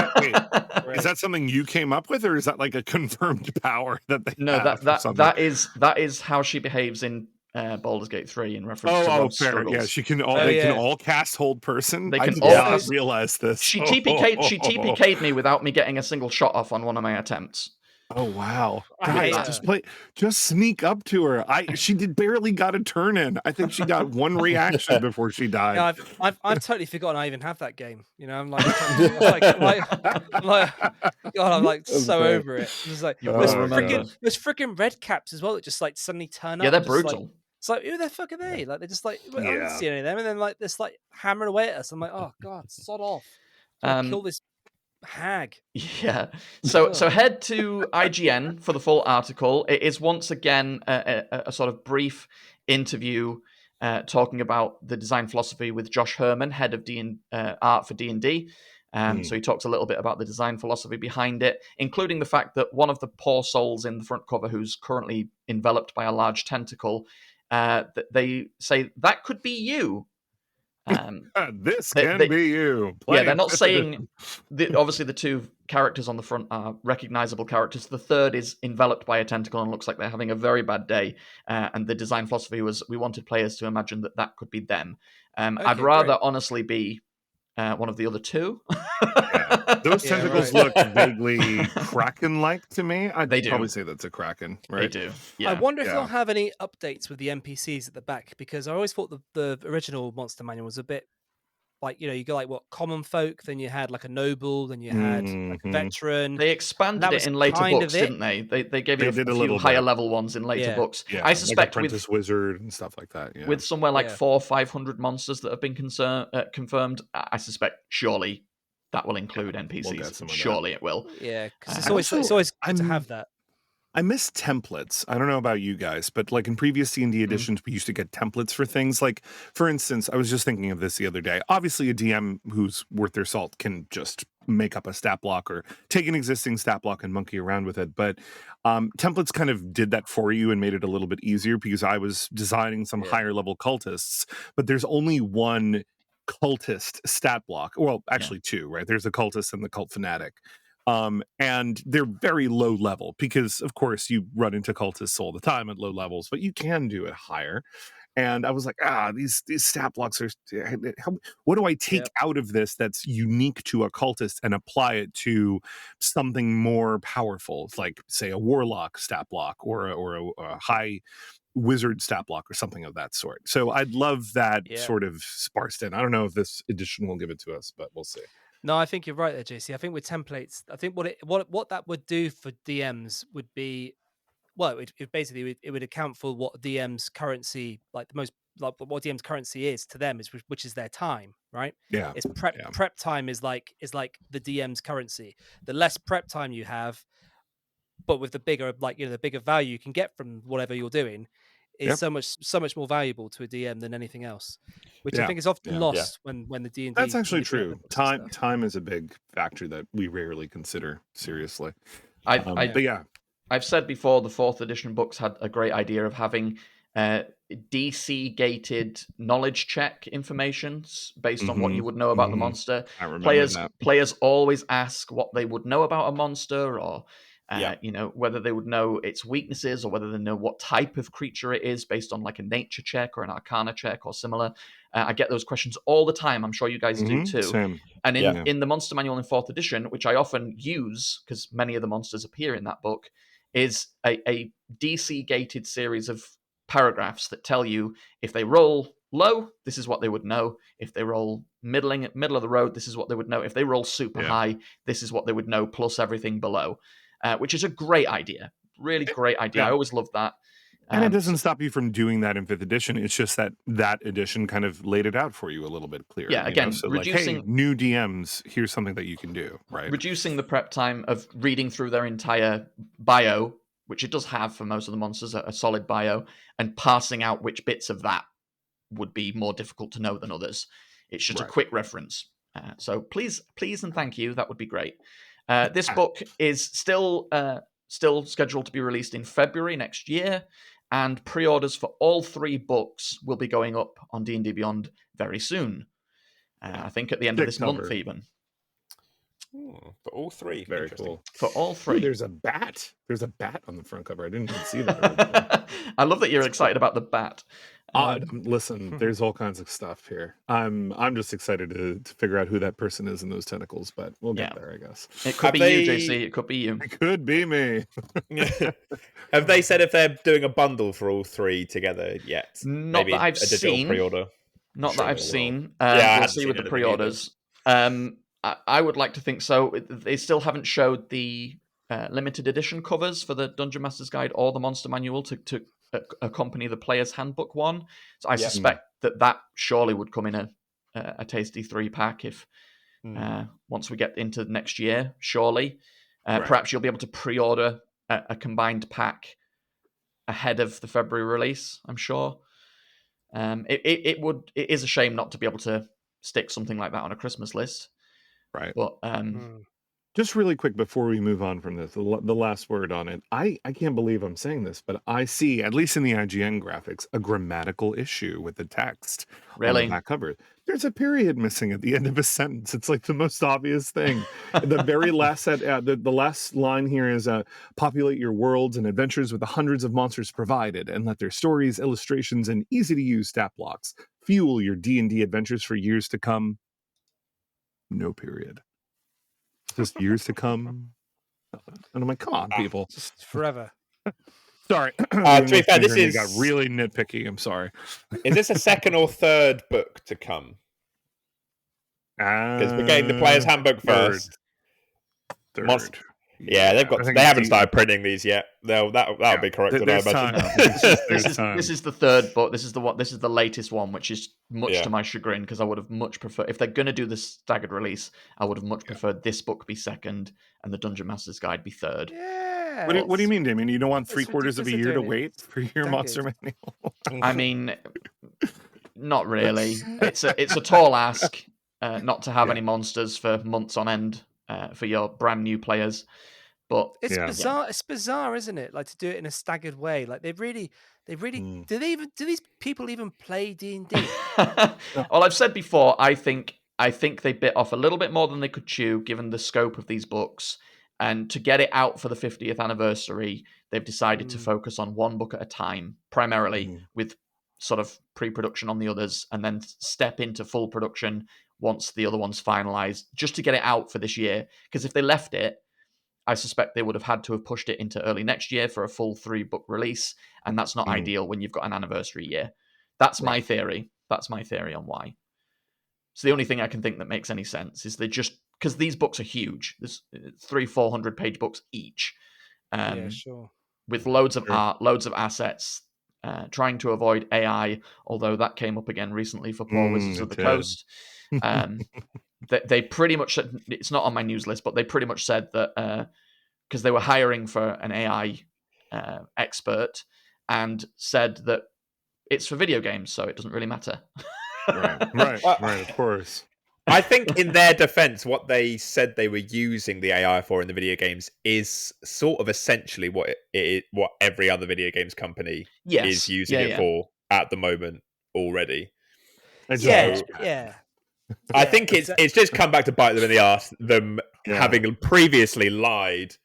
S2: that something you came up with, or is that like a confirmed power that they have?
S4: that is how she behaves in Baldur's Gate 3 in reference to Rod's
S2: fair.
S4: struggles.
S2: Yeah, she can all cast Hold Person.
S4: They can
S2: I did not realize this.
S4: She TPK'd me without me getting a single shot off on one of my attempts.
S2: Oh wow! Just sneak up to her. She barely got a turn in. I think she got one reaction before she died.
S1: Yeah, I've totally forgotten I even have that game. You know, I'm like God, I'm like so over it. It's like there's freaking red caps as well that just like suddenly turn up.
S4: Yeah, they're brutal.
S1: It's like, who the fuck are they? Like, they're just like, I don't see any of them, and then like this like hammering away at us. I'm like, oh God, sod off! Kill this hag.
S4: Yeah. So head to IGN for the full article. It is once again a sort of brief interview talking about the design philosophy with Josh Herman, head of art for D&D. So he talks a little bit about the design philosophy behind it, including the fact that one of the poor souls in the front cover, who's currently enveloped by a large tentacle, that they say that could be you.
S2: This
S4: they-
S2: can
S4: they-
S2: be you.
S4: Yeah, they're not
S2: Fifth
S4: saying. Obviously, the two characters on the front are recognizable characters. The third is enveloped by a tentacle and looks like they're having a very bad day. And the design philosophy was we wanted players to imagine that could be them. I'd
S1: Okay,
S4: rather
S1: great.
S4: honestly be one of the other two.
S2: Those
S1: Yeah,
S2: tentacles
S1: right.
S2: look vaguely kraken-like to me. I'd
S4: They do.
S2: probably say that's a kraken,
S4: They
S2: right?
S4: do.
S1: I
S4: Yeah.
S1: wonder if
S2: Yeah.
S1: they'll have any updates with the NPCs at the back, because I always thought the original monster manual was a bit like, you got like what common folk, then you had like a noble, then you had like a
S2: Mhm.
S1: veteran.
S4: They expanded
S1: That
S4: it
S1: was
S4: in later
S1: kind
S4: books,
S1: of it.
S4: didn't they? They gave
S2: They
S4: you
S2: did
S4: a
S2: a
S4: few
S2: little
S4: higher
S2: bit.
S4: level ones in later
S1: Yeah.
S4: books.
S2: Yeah,
S4: I
S2: like
S4: suspect
S2: Apprentice Wizard and stuff like that. Yeah.
S4: with somewhere like
S1: Yeah.
S4: 400 or 500 monsters that have been confirmed, I suspect surely that will include NPCs.
S2: get some of that.
S4: Surely it will.
S1: Yeah, because it's
S4: I
S1: always
S2: also-
S1: good to
S2: I'm-
S1: have that.
S2: I miss templates. I don't know about you guys, but like in previous D&D editions, we used to get templates for things. Like, for instance, I was just thinking of this the other day. Obviously, a DM who's worth their salt can just make up a stat block or take an existing stat block and monkey around with it. But templates kind of did that for you and made it a little bit easier, because I was designing some
S1: Yeah.
S2: higher level cultists, but there's only one cultist stat block. Well, actually two, right? There's the cultist and the cult fanatic. And they're very low level, because of course you run into cultists all the time at low levels, but you can do it higher. And I was like, these stat blocks are, what do I take out of this that's unique to a cultist and apply it to something more powerful, like say a warlock stat block or a high wizard stat block or something of that sort. So I'd love that sort of sparsed in. I don't know if this edition will give it to us, but we'll see.
S1: No, I think you're right there, JC. I think with templates, I think what that would do for DMs would be, well, it would account for what DM's currency, like the most, like what DM's currency is to them, is which is their time, right?
S2: Yeah,
S1: it's prep time is like the DM's currency. The less prep time you have, but with the bigger, like, the bigger value you can get from whatever you're doing, is so much more valuable to a DM than anything else, which I think is often lost when the D&D.
S2: That's actually true. Time is a big factor that we rarely consider seriously. But yeah,
S4: I've said before, the 4th edition books had a great idea of having DC gated knowledge check information based on what you would know about the monster.
S2: I remember
S4: Players always ask what they would know about a monster, or whether they would know its weaknesses, or whether they know what type of creature it is based on like a nature check or an arcana check or similar. I get those questions all the time. I'm sure you guys do too.
S2: Same.
S4: And in the monster manual in 4th edition, which I often use because many of the monsters appear in that book, is a DC gated series of paragraphs that tell you if they roll low, this is what they would know. If they roll middle of the road, this is what they would know. If they roll super high, this is what they would know, plus everything below. Which is a great idea. Really great idea. I always loved that.
S2: And it doesn't stop you from doing that in 5th edition. It's just that edition kind of laid it out for you a little bit clearer.
S4: Yeah, again,
S2: So
S4: reducing,
S2: like, hey, new DMs, here's something that you can do, right?
S4: Reducing the prep time of reading through their entire bio, which it does have for most of the monsters, a solid bio, and parsing out which bits of that would be more difficult to know than others. It's just a quick reference. So please and thank you. That would be great. This book is still scheduled to be released in February next year, and pre-orders for all 3 books will be going up on D&D Beyond very soon. I think at the end of this month, even.
S5: For all 3.
S2: Very cool.
S4: For all 3.
S2: Ooh, there's a bat. There's a bat on the front cover. I didn't even see that.
S4: I love that you're excited about the bat.
S2: Listen, there's all kinds of stuff here. I'm just excited to figure out who that person is in those tentacles, but we'll get there, I guess.
S4: It could be you, JC. It could be you.
S2: It could be me.
S5: Have they said if they're doing a bundle for all 3 together yet?
S4: Not
S5: Maybe
S4: that I've
S5: a digital
S4: seen.
S5: pre-order.
S4: Not that I've seen.
S5: We'll
S4: see with the pre-orders. I would like to think so. They still haven't showed the limited edition covers for the Dungeon Master's Guide or the Monster Manual to accompany the Player's Handbook one. So I suspect that surely would come in a tasty 3-pack if once we get into next year. Surely, perhaps you'll be able to pre-order a combined pack ahead of the February release. I'm sure. It is a shame not to be able to stick something like that on a Christmas list.
S2: Right.
S4: But
S2: Just really quick before we move on from this, the last word on it. I can't believe I'm saying this, but I see, at least in the IGN graphics, a grammatical issue with the text on the
S4: really,
S2: back cover. There's a period missing at the end of a sentence. It's like the most obvious thing. The very last the last line here is populate your worlds and adventures with the hundreds of monsters provided, and let their stories, illustrations, and easy-to-use stat blocks fuel your D&D adventures for years to come. No period. Just years to come. And I'm like, come on, people.
S1: Just forever.
S2: Sorry.
S5: To be fair, this
S2: It got really nitpicky. I'm sorry.
S5: Is this a second or third book to come? Because we're getting the player's handbook first.
S2: Third.
S5: Yeah, they haven't started printing these yet. That'll be corrected. I imagine.
S4: This is the third book. This is the latest one, which is much to my chagrin, because I would have much preferred, if they're going to do this staggered release, I would have much preferred this book be second and the Dungeon Master's Guide be third.
S1: Yeah.
S2: What do you mean, Damien? You don't want 3/4 of a year to wait for your monster manual?
S4: I mean, not really. It's a tall ask not to have any monsters for months on end. For your brand new players, but
S1: it's bizarre. It's bizarre, isn't it? Like, to do it in a staggered way. Like, they really do these people even play D&D?
S4: Well, I've said before, I think they bit off a little bit more than they could chew, given the scope of these books, and to get it out for the 50th anniversary, they've decided to focus on one book at a time, primarily with sort of pre-production on the others, and then step into full production once the other one's finalized, just to get it out for this year. Because if they left it, I suspect they would have had to have pushed it into early next year for a full 3-book release, and that's not ideal when you've got an anniversary year. That's my theory. That's my theory on why. So the only thing I can think that makes any sense is they just, because these books are huge. There's 300-400 page books each.
S1: Sure.
S4: With loads of art, loads of assets, trying to avoid AI, although that came up again recently for poor Wizards of the Coast. They pretty much said, it's not on my news list, but they pretty much said that because they were hiring for an AI expert, and said that it's for video games, so it doesn't really matter.
S2: Right, of course.
S5: I think in their defense, what they said they were using the AI for in the video games is sort of essentially what every other video games company is using it for at the moment already. I think it's just come back to bite them in the arse, them having previously lied,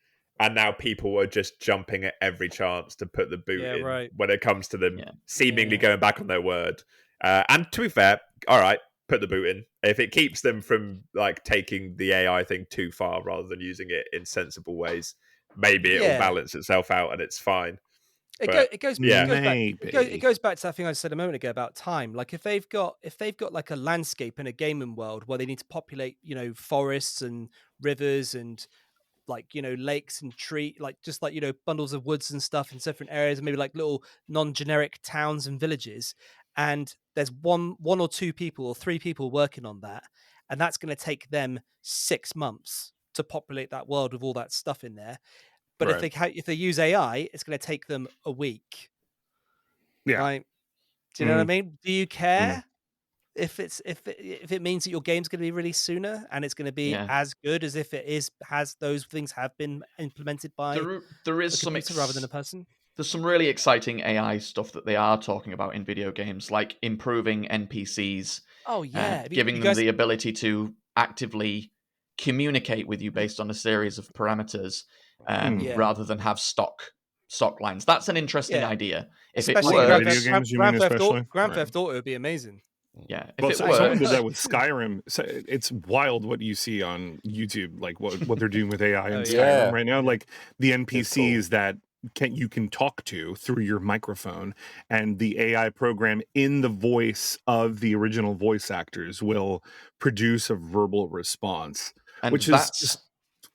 S5: and now people are just jumping at every chance to put the boot in when it comes to them seemingly going back on their word. And to be fair, all right, put the boot in. If it keeps them from like taking the AI thing too far rather than using it in sensible ways, maybe it will balance itself out and it's fine.
S1: It goes back to that thing I said a moment ago about time. Like, if they've got like a landscape in a gaming world where they need to populate, forests and rivers and like, lakes and just like, bundles of woods and stuff in different areas, and maybe like little non-generic towns and villages, and there's one or two people or three people working on that, and that's going to take them 6 months to populate that world with all that stuff in there. But if they use AI, it's going to take them a week.
S2: Yeah.
S1: Like, do you know what I mean? Do you care if it means that your game's going to be released sooner and it's going to be as good as if it has those things have been implemented by
S4: there is
S1: a computer rather than a person?
S4: There's some really exciting AI stuff that they are talking about in video games, like improving NPCs.
S1: Oh yeah,
S4: giving them the ability to actively communicate with you based on a series of parameters. Rather than have stock lines. That's an interesting idea. If
S1: especially
S4: it
S1: Grand
S4: works,
S1: Theft Auto would be amazing.
S4: Yeah,
S2: someone did that with Skyrim. It's wild what you see on YouTube, like what they're doing with AI in Skyrim right now. Like the NPCs that you can talk to through your microphone, and the AI program in the voice of the original voice actors will produce a verbal response, which is just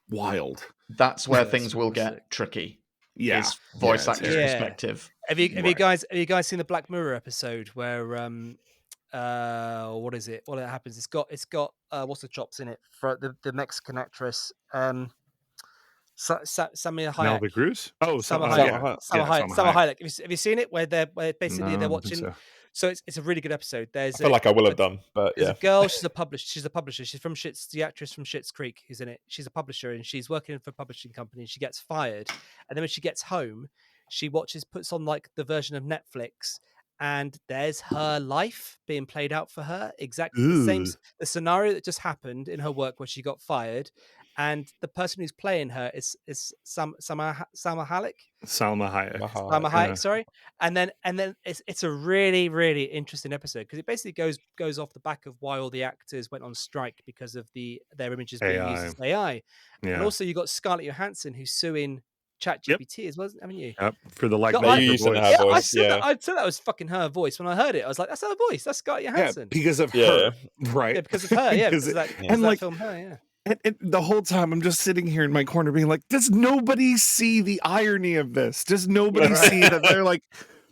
S2: wild.
S4: That's where things will get tricky.
S2: Yeah,
S4: is voice actor's perspective.
S1: Have you guys seen the Black Mirror episode where what is it? What happens? It's got what's the chops in it for the Mexican actress Salma Hayek.
S2: Penelope Cruz. Oh,
S1: Salma Hayek. Have you seen it? Where they're watching. So it's a really good episode.
S5: I feel like I will have done, but
S1: there's
S5: yeah.
S1: a girl. She's a publisher. She's from Schitt's, the actress from Schitt's Creek who's in it. She's a publisher and she's working for a publishing company. And she gets fired, and then when she gets home, she puts on like the version of Netflix, and there's her life being played out for her. Exactly the same,
S2: Ooh.
S1: the scenario that just happened in her work where she got fired, and the person who's playing her is Salma Hayek.
S2: Salma Hayek.
S1: Salma Hayek, sorry. And then it's a really, really interesting episode because it basically goes off the back of why all the actors went on strike because of their images being used as AI.
S2: Yeah.
S1: And also you got Scarlett Johansson who's suing ChatGPT as well, haven't you?
S2: Yep. For the like
S1: Got-
S2: voice.
S5: They're using her
S1: Yeah,
S5: voice.
S1: I said that was fucking her voice when I heard it. I was like, that's her voice. That's Scarlett
S2: Yeah,
S1: Johansson.
S2: because of
S5: Yeah.
S2: her, right?
S1: Yeah, because of her. Yeah, because of that,
S2: and
S1: because of that
S2: like
S1: film, her. Yeah.
S2: and the whole time I'm just sitting here in my corner being like, does nobody see the irony of this? Does nobody see that they're like,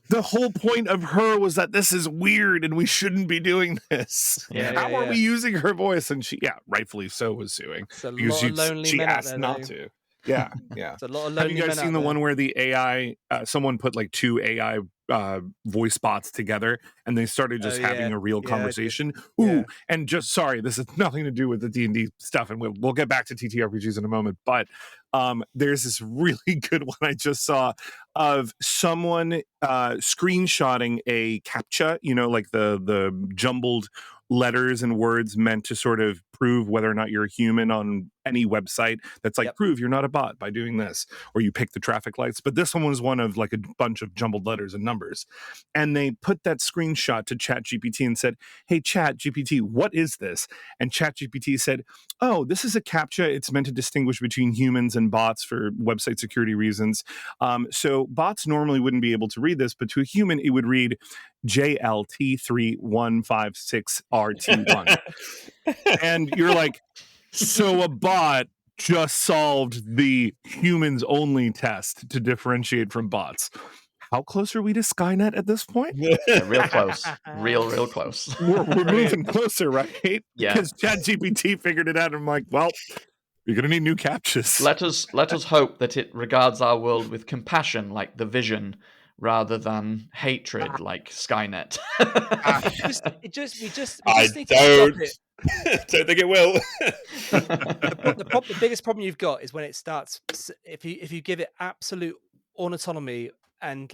S2: the whole point of her was that this is weird and we shouldn't be doing this.
S4: Yeah,
S2: How are we using her voice? And she, rightfully so, was suing
S1: It's a
S2: because
S1: lot of lonely
S2: she
S1: men out
S2: asked
S1: there,
S2: not
S1: though.
S2: to. Yeah, yeah.
S1: It's a lot of
S2: Have
S1: lonely
S2: you guys
S1: men
S2: seen
S1: out
S2: the
S1: there.
S2: one where the AI, someone put like two AI voice bots together and they started just having a real
S1: Yeah, I did.
S2: conversation? Ooh,
S1: Yeah.
S2: and just sorry, this has nothing to do with the D&D stuff, and we'll get back to TTRPGs in a moment, but there's this really good one I just saw of someone screenshotting a CAPTCHA, like the jumbled letters and words meant to sort of prove whether or not you're a human on any website that's like, prove you're not a bot by doing this, or you pick the traffic lights. But this one was one of like a bunch of jumbled letters and numbers. And they put that screenshot to ChatGPT and said, hey, ChatGPT, what is this? And ChatGPT said, oh, this is a CAPTCHA. It's meant to distinguish between humans and bots for website security reasons. So bots normally wouldn't be able to read this, but to a human, it would read JLT3156RT1. And you're like, so a bot just solved the humans only test to differentiate from bots. How close are we to Skynet at this point?
S4: Yeah, real close. Real close.
S2: We're moving closer, right?
S4: Yeah.
S2: Because ChatGPT figured it out. And I'm like, well, you're gonna need new captchas.
S4: Let us hope that it regards our world with compassion, like the Vision, rather than hatred, like Skynet.
S1: We just
S5: I
S1: need to stop
S5: don't.
S1: it.
S5: Don't think it will.
S1: The biggest problem you've got is when it starts. If you give it absolute autonomy and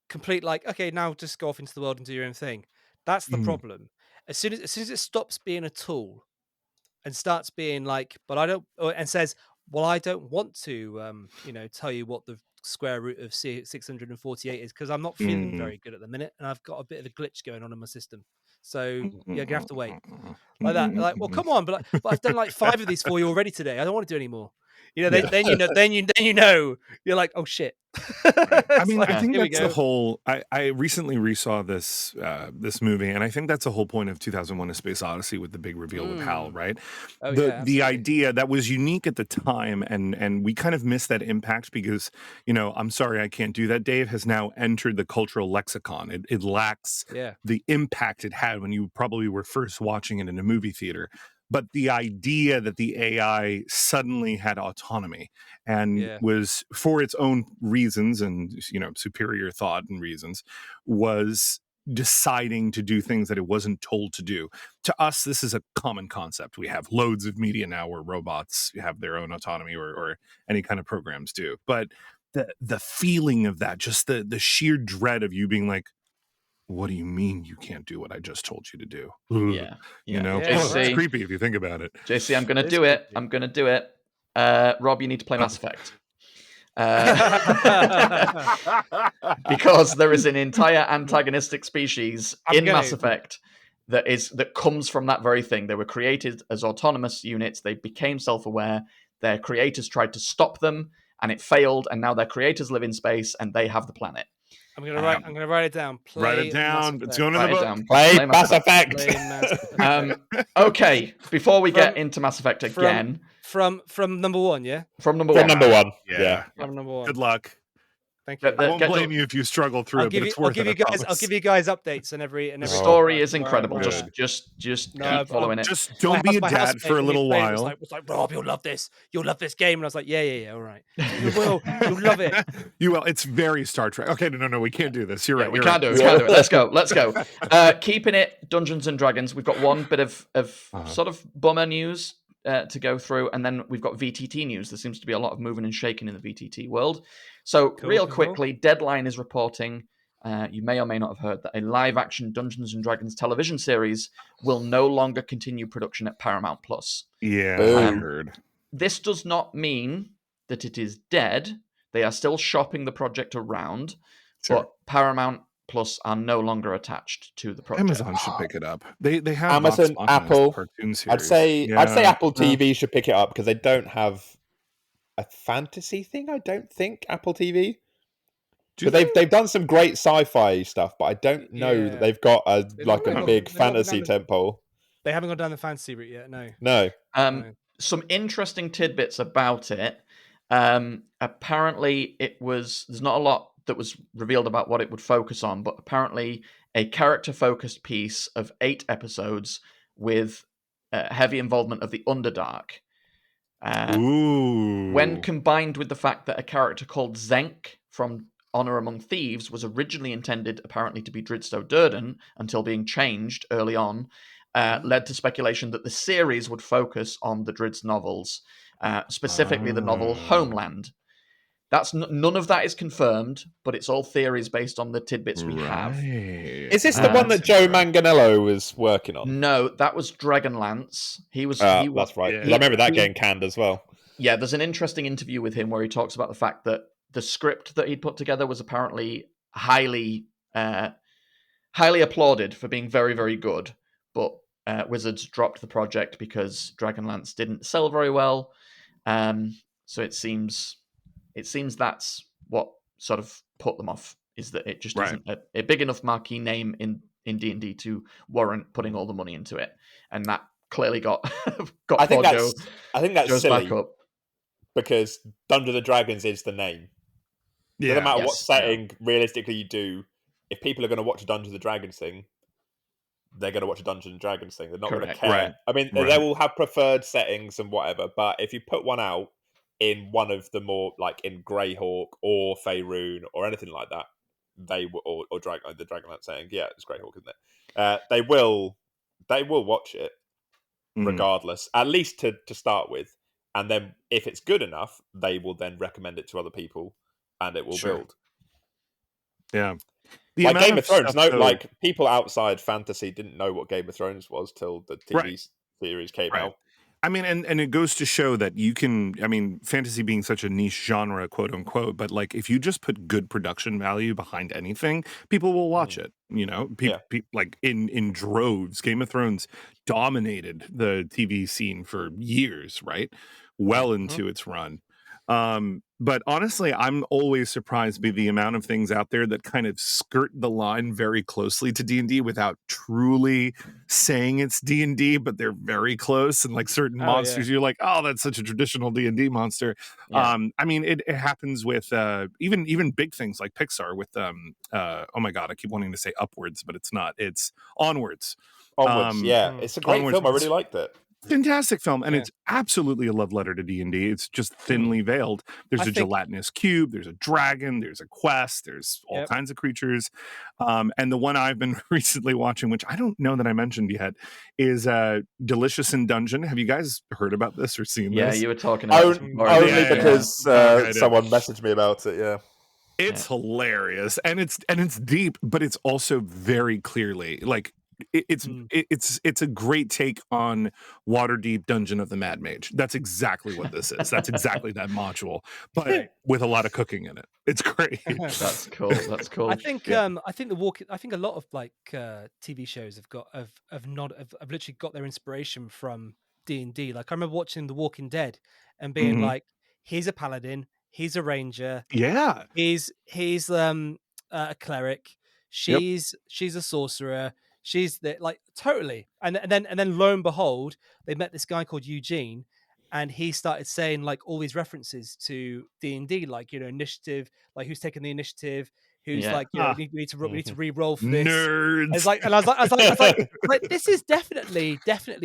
S1: complete okay, now just go off into the world and do your own thing. That's the problem. As soon as it stops being a tool and starts being but I don't, and says, well, I don't want to tell you what the square root of 648 is because I'm not feeling very good at the minute and I've got a bit of a glitch going on in my system. So you're gonna have to wait like that. Well, come on, but I've done 5 of these for you already today. I don't want to do any more. Then you know you're like, oh shit.
S2: I mean, I think
S1: here we
S2: that's the
S1: go.
S2: whole. I recently resaw this movie, and I think that's the whole point of 2001: A Space Odyssey with the big reveal with HAL, right?
S1: Oh,
S2: the
S1: absolutely.
S2: idea that was unique at the time, and we kind of missed that impact because I'm sorry I can't do that. Dave has now entered the cultural lexicon. It lacks the impact it had when you probably were first watching it in a movie theater. But the idea that the AI suddenly had autonomy and was, for its own reasons and superior thought and reasons, was deciding to do things that it wasn't told to do. To us, this is a common concept. We have loads of media now where robots have their own autonomy or any kind of programs do. But the feeling of that, just the sheer dread of you being like, what do you mean you can't do what I just told you to do?
S4: Yeah.
S2: It's creepy if you think about it.
S4: JC, I'm gonna do it. I'm gonna do it. Rob, you need to play Mass Effect. Because there is an entire antagonistic species in Mass Effect that comes from that very thing. They were created as autonomous units. They became self-aware. Their creators tried to stop them, and it failed. And now their creators live in space, and they have the planet.
S1: I'm gonna write it down.
S2: Write it down. It's going in the book.
S5: Play Mass Effect.
S4: Okay, before we get into Mass Effect again,
S1: from number 1, yeah.
S4: From number one.
S5: Number one.
S2: Yeah.
S1: From number 1.
S2: Good luck.
S1: Thank you.
S2: I won't blame you if you struggle through it, but it's worth it.
S1: I'll give you guys updates and every.
S4: The story is incredible.
S1: where I'm
S4: Just
S1: No,
S4: keep following it.
S2: Just don't be a
S1: my
S2: dad
S1: housemate,
S2: for a
S1: when he
S2: little
S1: played it,
S2: while.
S1: was like, Rob, you'll love this. You'll love this game. And I was like, yeah, all right. You will. You'll love it.
S2: You will. It's very Star Trek. Okay, no, we can't do this. You're right.
S4: We
S2: you're
S4: can't
S2: right.
S4: do it. Let's go. Keeping it Dungeons and Dragons. We've got one bit of sort of bummer news to go through, and then we've got VTT news. There seems to be a lot of moving and shaking in the VTT world. So real quickly, Deadline is reporting, you may or may not have heard, that a live-action Dungeons and Dragons television series will no longer continue production at Paramount Plus.
S2: Yeah, I heard.
S4: This does not mean that it is dead. They are still shopping the project around, but Paramount Plus are no longer attached to the project.
S2: Amazon should pick it up. They have
S5: Amazon, Apple.
S2: cartoon series.
S5: I'd say Apple TV should pick it up because they don't have a fantasy thing. I don't think Apple TV. But they've done some great sci-fi stuff, but I don't know that they've got a big fantasy temple.
S1: They haven't gone down the fantasy route yet. No.
S5: No.
S4: Some interesting tidbits about it. Apparently, there's not a lot that was revealed about what it would focus on, but apparently a character-focused piece of 8 episodes with heavy involvement of the Underdark. When combined with the fact that a character called Zenk from Honor Among Thieves was originally intended apparently to be Dridsto Durden until being changed early on, led to speculation that the series would focus on the Drid's novels, specifically the novel Homeland. None of that is confirmed, but it's all theories based on the tidbits we have.
S5: Is this the one that Joe Manganiello was working on?
S4: No, that was Dragonlance.
S5: That's right. I remember that getting canned as well.
S4: Yeah, there's an interesting interview with him where he talks about the fact that the script that he'd put together was apparently highly applauded for being very, very good, but Wizards dropped the project because Dragonlance didn't sell very well. So it seems that's what sort of put them off, is that it just isn't a big enough marquee name in D&D to warrant putting all the money into it, and that clearly got
S5: I think that's
S4: Joe's
S5: silly
S4: back up.
S5: because Dungeons and Dragons is the name.
S2: Yeah.
S5: Doesn't matter what setting realistically you do. If people are going to watch a Dungeons and Dragons thing, they're going to watch a Dungeons and Dragons thing. They're not going to care.
S2: Right.
S5: I mean, they will have preferred settings and whatever, but if you put one out in one of the more like in Greyhawk or Faerun or anything like that, they will, or the Dragonlance setting. Yeah, it's Greyhawk, isn't it? They will watch it regardless, at least to start with, and then if it's good enough, they will then recommend it to other people, and it will build.
S2: Yeah.
S5: Like Game of Thrones, like people outside fantasy didn't know what Game of Thrones was till the TV series came out.
S2: I mean, and it goes to show that you can, I mean, fantasy being such a niche genre, quote unquote, but like if you just put good production value behind anything, people will watch it, you know, like in droves. Game of Thrones dominated the TV scene for years, right? Well into its run. But honestly, I'm always surprised by the amount of things out there that kind of skirt the line very closely to D&D without truly saying it's D&D, but they're very close. And like certain monsters, you're like, oh, that's such a traditional D&D monster. Yeah. I mean, it happens with even big things like Pixar with oh my god, I keep wanting to say Upwards, but it's not. It's Onwards.
S5: It's a great film. I really liked it.
S2: Fantastic film, and it's absolutely a love letter to D&D. It's just thinly veiled. There's a gelatinous cube, there's a dragon, there's a quest, there's all kinds of creatures. And the one I've been recently watching, which I don't know that I mentioned yet, is Delicious in Dungeon. Have you guys heard about this or seen this?
S4: Yeah, you were talking about
S5: only because someone messaged me about it, yeah.
S2: It's hilarious, and it's deep, but it's also very clearly like it's a great take on Waterdeep Dungeon of the Mad Mage. That's exactly what this is. That's exactly that module, but with a lot of cooking in it. It's great.
S4: That's cool. That's cool.
S1: I think I think a lot of like TV shows have literally got their inspiration from D&D. Like I remember watching The Walking Dead and being like, he's a paladin, he's a ranger, he's a cleric, she's a sorcerer. She's the, like totally, and then lo and behold, they met this guy called Eugene, and he started saying like all these references to D&D, like initiative, like who's taking the initiative, who's
S4: Yeah.
S1: like we need to re-roll for this.
S2: Nerds.
S1: It's like, and I was like, this is definitely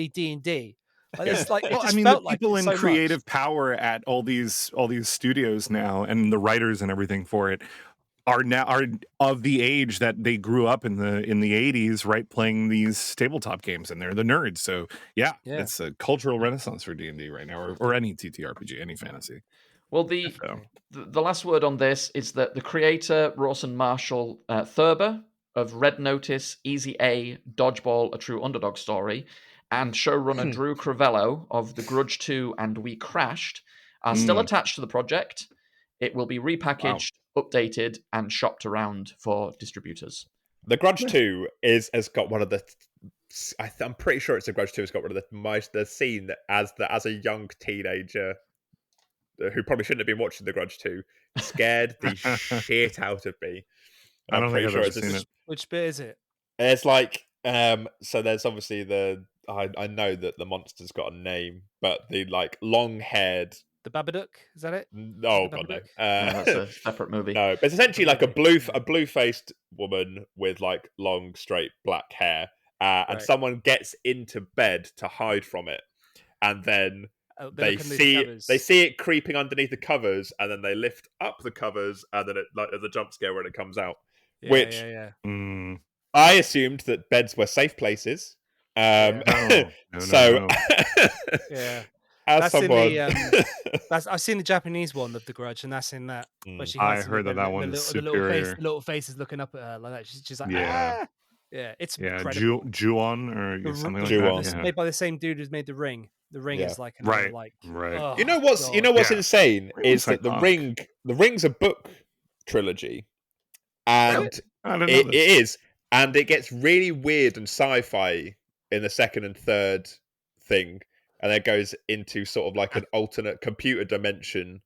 S1: D&D. Like, it's like, it
S2: Well, I
S1: just
S2: mean,
S1: felt
S2: the
S1: like
S2: people
S1: it
S2: in
S1: so much.
S2: creative power at all these studios now, and the writers and everything for it are of the age that they grew up in the 80s, right, playing these tabletop games, and they're the nerds. So yeah. It's a cultural renaissance for D&D right now, or any TTRPG, any fantasy.
S4: Well,
S2: So,
S4: the last word on this is that the creator, Rawson Marshall Thurber of Red Notice, Easy A, Dodgeball, A True Underdog Story, and showrunner Drew Crivello of The Grudge 2 and We Crashed are still attached to the project. It will be repackaged, updated, and shopped around for distributors.
S5: The Grudge 2 has got one of the. I'm pretty sure it's The Grudge 2 has got one of the scene that as a young teenager who probably shouldn't have been watching The Grudge 2 scared the shit out of me.
S2: I don't think I've ever
S5: seen
S2: seen it.
S1: Which bit is it?
S5: It's like so there's obviously I know that the monster's got a name, but the like long-haired.
S1: The Babadook, is that it?
S5: Oh
S1: The
S5: god, no.
S1: Babadook?
S4: No, that's a separate movie.
S5: No, but it's essentially like a
S1: Babadook,
S5: blue-faced woman with like long, straight black hair, and
S1: Right.
S5: someone gets into bed to hide from it, and then
S1: Oh,
S5: they
S1: look underneath the
S5: see
S1: covers.
S5: it creeping underneath the covers, and then they lift up the covers, and then it like there's a jump scare when it comes out.
S1: Yeah,
S5: which
S1: yeah.
S2: Mm.
S5: I assumed that beds were safe places.
S2: No.
S5: So
S1: Yeah.
S5: as
S1: That's
S5: someone,
S1: in the I've seen the Japanese one of The Grudge, and that's in that. Where she
S2: I
S1: has
S2: heard that
S1: the
S2: one is
S1: the
S2: superior.
S1: little face is looking up at her like that. She's like,
S2: Yeah.
S1: ah! Yeah, it's
S2: Yeah,
S1: incredible.
S2: Ju-on or
S1: The
S2: something like
S5: Ju-on.
S2: that.
S1: It's
S2: Yeah.
S1: made by the same dude who's made The Ring. The Ring
S5: Yeah.
S1: is like another,
S2: Right,
S1: like,
S2: right.
S1: oh,
S5: you know what's
S1: God.
S2: Yeah.
S5: insane
S2: Ring
S5: is
S2: was
S5: that
S2: iconic.
S5: the Ring's a book trilogy, and
S2: I didn't know
S5: it
S2: this.
S5: is, and it gets really weird and sci-fi in the second and third thing, and it goes into sort of like an alternate computer dimension,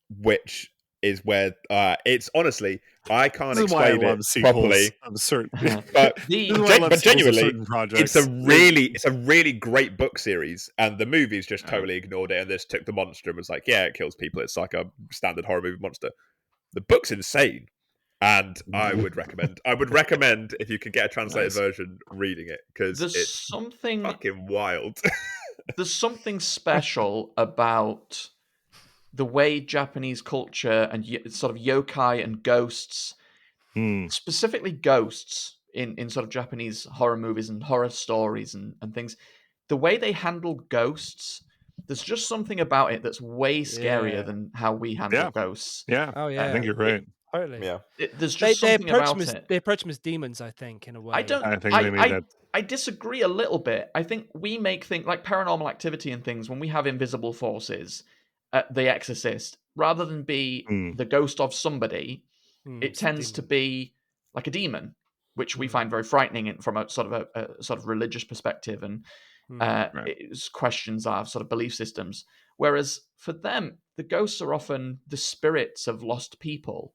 S5: which is where it's honestly I can't
S2: This is why I
S5: explain
S2: love
S5: it
S2: sequels
S5: properly,
S2: of certain.
S5: but
S2: This is why I love
S5: but
S2: sequels of
S5: genuinely,
S2: certain projects.
S5: it's a really great book series, and the movies just
S2: Yeah.
S5: totally ignored it and just took the monster and was like, yeah, it kills people. It's like a standard horror movie monster. The book's insane, and I would recommend if you can get a translated
S2: Nice.
S5: version, reading it because
S4: There's
S5: it's
S4: something
S5: fucking wild.
S4: there's something special about the way Japanese culture and sort of yokai and ghosts, specifically ghosts in sort of Japanese horror movies and horror stories and things, the way they handle ghosts, there's just something about it that's way scarier
S1: Yeah.
S4: than how we handle
S2: Yeah.
S4: ghosts.
S2: Yeah,
S1: Oh,
S2: I
S1: yeah.
S2: think you're right.
S1: Totally.
S5: Yeah,
S4: There's
S1: They
S4: just something about it.
S1: they approach them as demons, I think, in a way.
S4: I don't.
S2: I think they need that.
S4: I disagree a little bit. I think we make things like Paranormal Activity and things when we have invisible forces, The Exorcist, rather than be the ghost of somebody, it
S1: it's a
S4: tends to
S1: demon.
S4: be like a demon, which we find very frightening from a sort of a sort of religious perspective, and it questions our sort of belief systems. Whereas for them, the ghosts are often the spirits of lost people,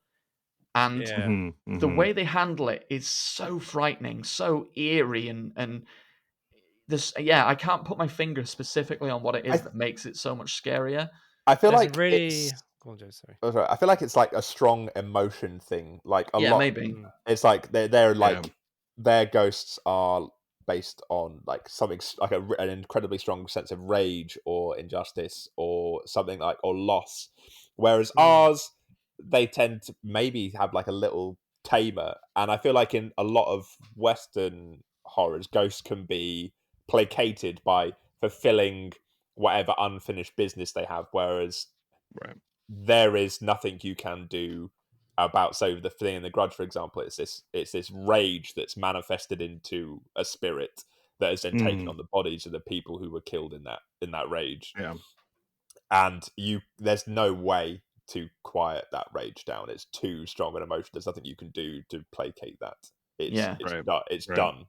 S4: and
S1: Yeah.
S4: the way they handle it is so frightening, so eerie, and this, I can't put my finger specifically on what it is that makes it so much scarier.
S5: I feel
S1: There's
S5: like
S1: a really.
S5: it's.
S1: Go on, Joe, sorry.
S5: Oh, sorry. I feel like it's like a strong emotion thing. Like a lot.
S4: Maybe.
S5: It's like they're like their ghosts are based on like something like an incredibly strong sense of rage or injustice or something like or loss, whereas ours they tend to maybe have like a little tamer. And I feel like in a lot of Western horrors, ghosts can be placated by fulfilling whatever unfinished business they have, whereas there is nothing you can do about, so the thing in The Grudge, for example, it's this rage that's manifested into a spirit that is then taken on the bodies of the people who were killed in that rage.
S2: Yeah,
S5: and there's no way to quiet that rage down. It's too strong an emotion. There's nothing you can do to placate that. It's done.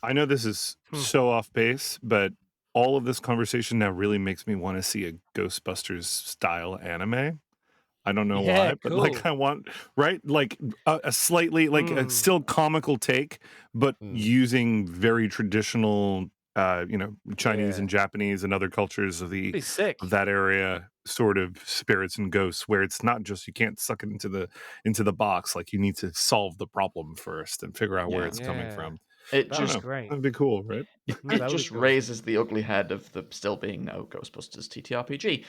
S2: I know this is so off base, but all of this conversation now really makes me want to see a Ghostbusters style anime. I don't know why, but like I want like a slightly like a still comical take, but using very traditional Chinese
S1: Yeah.
S2: and Japanese and other cultures of
S1: Pretty sick.
S2: that area sort of spirits and ghosts, where it's not just you can't suck it into the box. Like you need to solve the problem first and figure out where
S4: Yeah.
S2: it's coming
S1: Yeah.
S2: from.
S4: It
S1: That
S2: I
S1: was
S2: don't
S4: just
S2: know.
S1: great.
S2: That'd be cool, right?
S1: No,
S4: it
S1: that would be
S4: just
S1: cool.
S4: raises the ugly head of the still being no Ghostbusters TTRPG,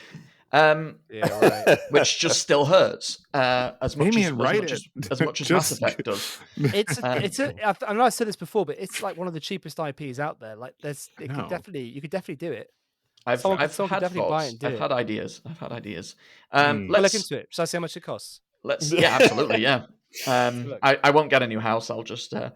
S1: Yeah, right.
S4: which just still hurts as much
S2: Damien, write
S4: as
S2: it.
S4: much as Mass
S2: Just-
S4: Effect does.
S1: I know I said this before, but it's like one of the cheapest IPs out there. Like
S2: know.
S1: you could definitely do it.
S4: I've
S1: Someone could
S4: had
S1: definitely buy it
S4: thoughts.
S1: and do
S4: I've
S1: it.
S4: had ideas.
S2: Hmm.
S1: We'll look
S4: Let's
S1: into it. Shall I see how much it costs?
S4: yeah, absolutely, yeah.
S1: Look.
S4: I won't get a new house. I'll just
S5: Pay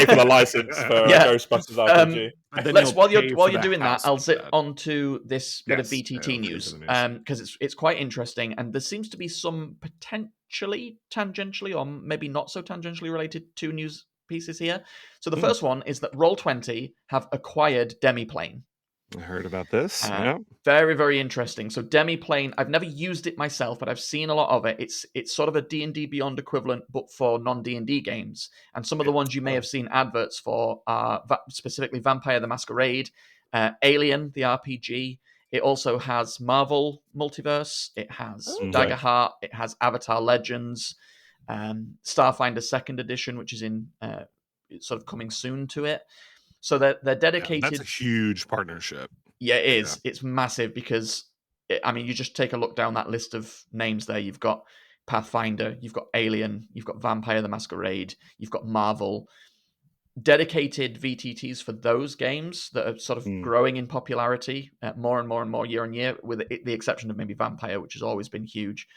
S5: for the license for
S4: Yeah.
S5: Ghostbusters RPG.
S2: But then
S4: let's
S2: you'll
S4: while
S2: pay
S4: you're
S2: for the
S4: doing that,
S2: house
S4: I'll
S2: with
S4: zip
S2: that.
S4: onto this bit of
S2: Yes,
S4: VTT
S2: let's get
S4: news
S2: to the news.
S4: because it's quite interesting, and there seems to be some potentially tangentially or maybe not so tangentially related to news pieces here. So the first one is that Roll20 have acquired Demiplane.
S2: I heard about this.
S4: Very, very interesting. So Demiplane, I've never used it myself, but I've seen a lot of it. It's sort of a D&D Beyond equivalent, but for non-D&D games. And some of the ones you may have seen adverts for are specifically Vampire the Masquerade, Alien, the RPG. It also has Marvel Multiverse. It has
S5: Okay.
S4: Daggerheart. It has Avatar Legends, Starfinder 2nd Edition, which is in it's sort of coming soon to it. So they're dedicated.
S2: That's a huge partnership.
S4: Yeah, it is. It's massive because, you just take a look down that list of names there. You've got Pathfinder, you've got Alien, you've got Vampire the Masquerade, you've got Marvel. Dedicated VTTs for those games that are sort of growing in popularity more and more and more year on year, with the exception of maybe Vampire, which has always been huge.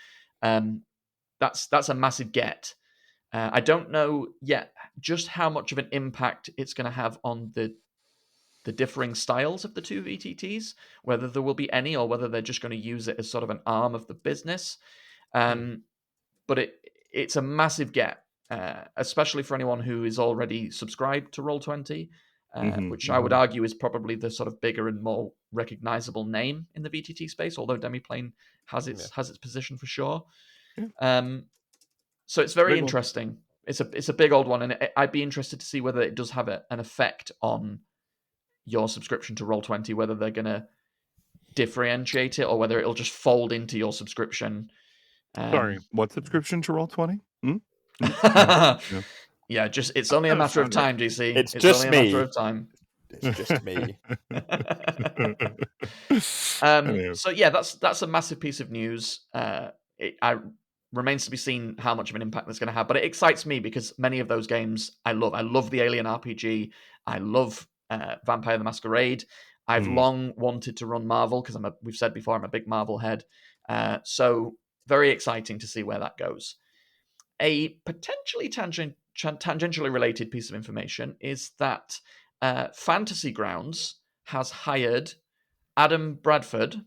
S4: That's a massive get. I don't know yet just how much of an impact it's going to have on the differing styles of the two VTTs, whether there will be any or whether they're just going to use it as sort of an arm of the business. But it's a massive get, especially for anyone who is already subscribed to Roll20, which I would argue is probably the sort of bigger and more recognizable name in the VTT space, although Demiplane has its position for sure. So it's very interesting. It's a big old one, and I'd be interested to see whether it does have an effect on your subscription to Roll20, whether they're going to differentiate it or whether it'll just fold into your subscription.
S2: Sorry, what subscription to Roll20?
S4: Yeah, just it's only a matter of time, GC.
S5: It's just
S4: only a
S5: me.
S4: matter of time.
S5: It's just me.
S4: So yeah, that's a massive piece of news. It remains to be seen how much of an impact that's going to have, but it excites me because many of those games I love. I love the Alien RPG. I love Vampire the Masquerade. I've long wanted to run Marvel because we've said before, I'm a big Marvel head. So very exciting to see where that goes. A potentially tangentially related piece of information is that Fantasy Grounds has hired Adam Bradford,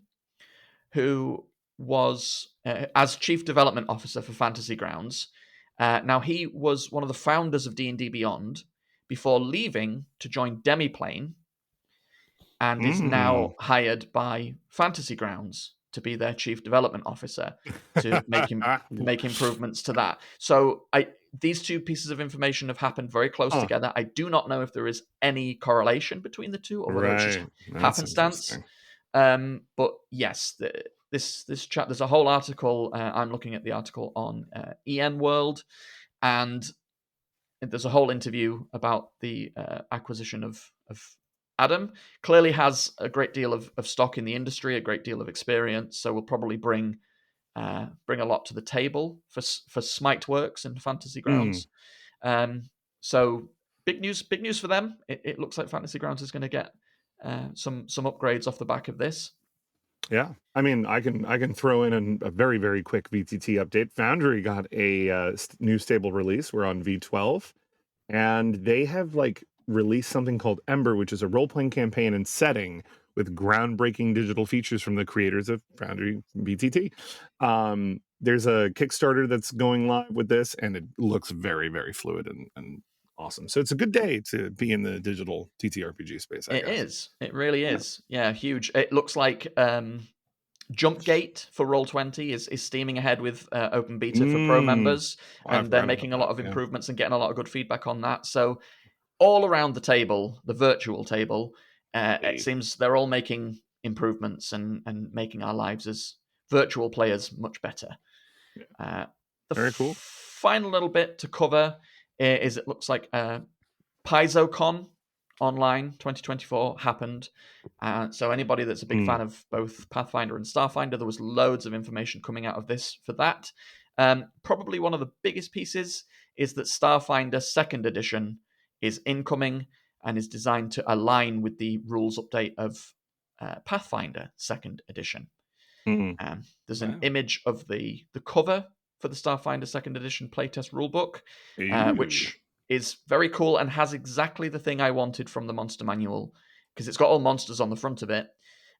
S4: who was as Chief Development Officer for Fantasy Grounds. Now, he was one of the founders of D&D Beyond before leaving to join Demiplane, and is now hired by Fantasy Grounds to be their Chief Development Officer to make improvements to that. So these two pieces of information have happened very close together. I do not know if there is any correlation between the two or whether it's just happenstance. But yes, this chat. There's a whole article. I'm looking at the article on EN World, and there's a whole interview about the acquisition of Adam. Clearly has a great deal of stock in the industry, a great deal of experience. So will probably bring a lot to the table for Smiteworks and Fantasy Grounds. So big news for them. It looks like Fantasy Grounds is going to get some upgrades off the back of this.
S2: Yeah, I mean, I can throw in a very, very quick VTT update. Foundry got a new stable release. We're on V12, and they have released something called Ember, which is a role-playing campaign and setting with groundbreaking digital features from the creators of Foundry VTT. There's a Kickstarter that's going live with this, and it looks very, very fluid and awesome. So it's a good day to be in the digital TTRPG space. I guess.
S4: It really is. Yeah, huge. It looks like Jumpgate for Roll20 is steaming ahead with open beta for pro members, and they're making a lot of improvements and getting a lot of good feedback on that. So all around the table, the virtual table, It seems they're all making improvements and making our lives as virtual players much better. The
S2: Very cool.
S4: final little bit to cover is it looks like PaizoCon Online 2024 happened. So anybody that's a big fan of both Pathfinder and Starfinder, there was loads of information coming out of this for that. Probably one of the biggest pieces is that Starfinder 2nd edition is incoming and is designed to align with the rules update of Pathfinder 2nd edition. There's an image of the cover for the Starfinder 2nd edition playtest rulebook, which is very cool and has exactly the thing I wanted from the monster manual, because it's got all monsters on the front of it,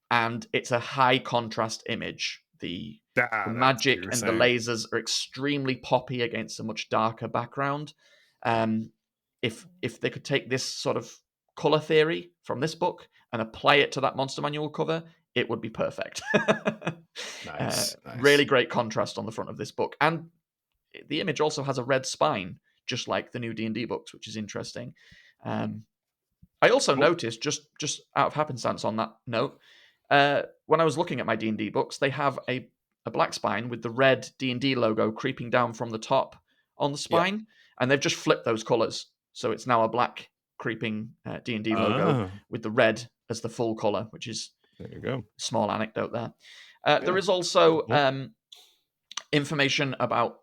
S4: and it's a high contrast image. The magic and the lasers are extremely poppy against a much darker background. If they could take this sort of color theory from this book and apply it to that monster manual cover, it would be perfect.
S2: Nice.
S4: Really great contrast on the front of this book, and the image also has a red spine, just like the new D&D books, which is interesting. I also noticed, just out of happenstance on that note, when I was looking at my D&D books, they have a black spine with the red D&D logo creeping down from the top on the spine, and they've just flipped those colors, so it's now a black creeping D&D logo with the red as the full color, which is
S2: there you go.
S4: Small anecdote there. There is also information about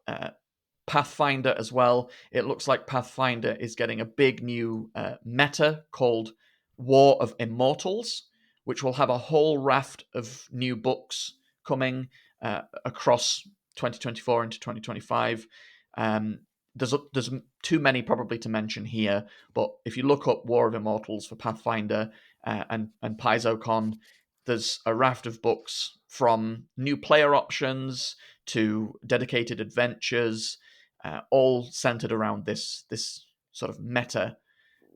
S4: Pathfinder as well. It looks like Pathfinder is getting a big new meta called War of Immortals, which will have a whole raft of new books coming across 2024 into 2025. There's too many probably to mention here, but if you look up War of Immortals for Pathfinder and PaizoCon, there's a raft of books from new player options to dedicated adventures, all centered around this sort of meta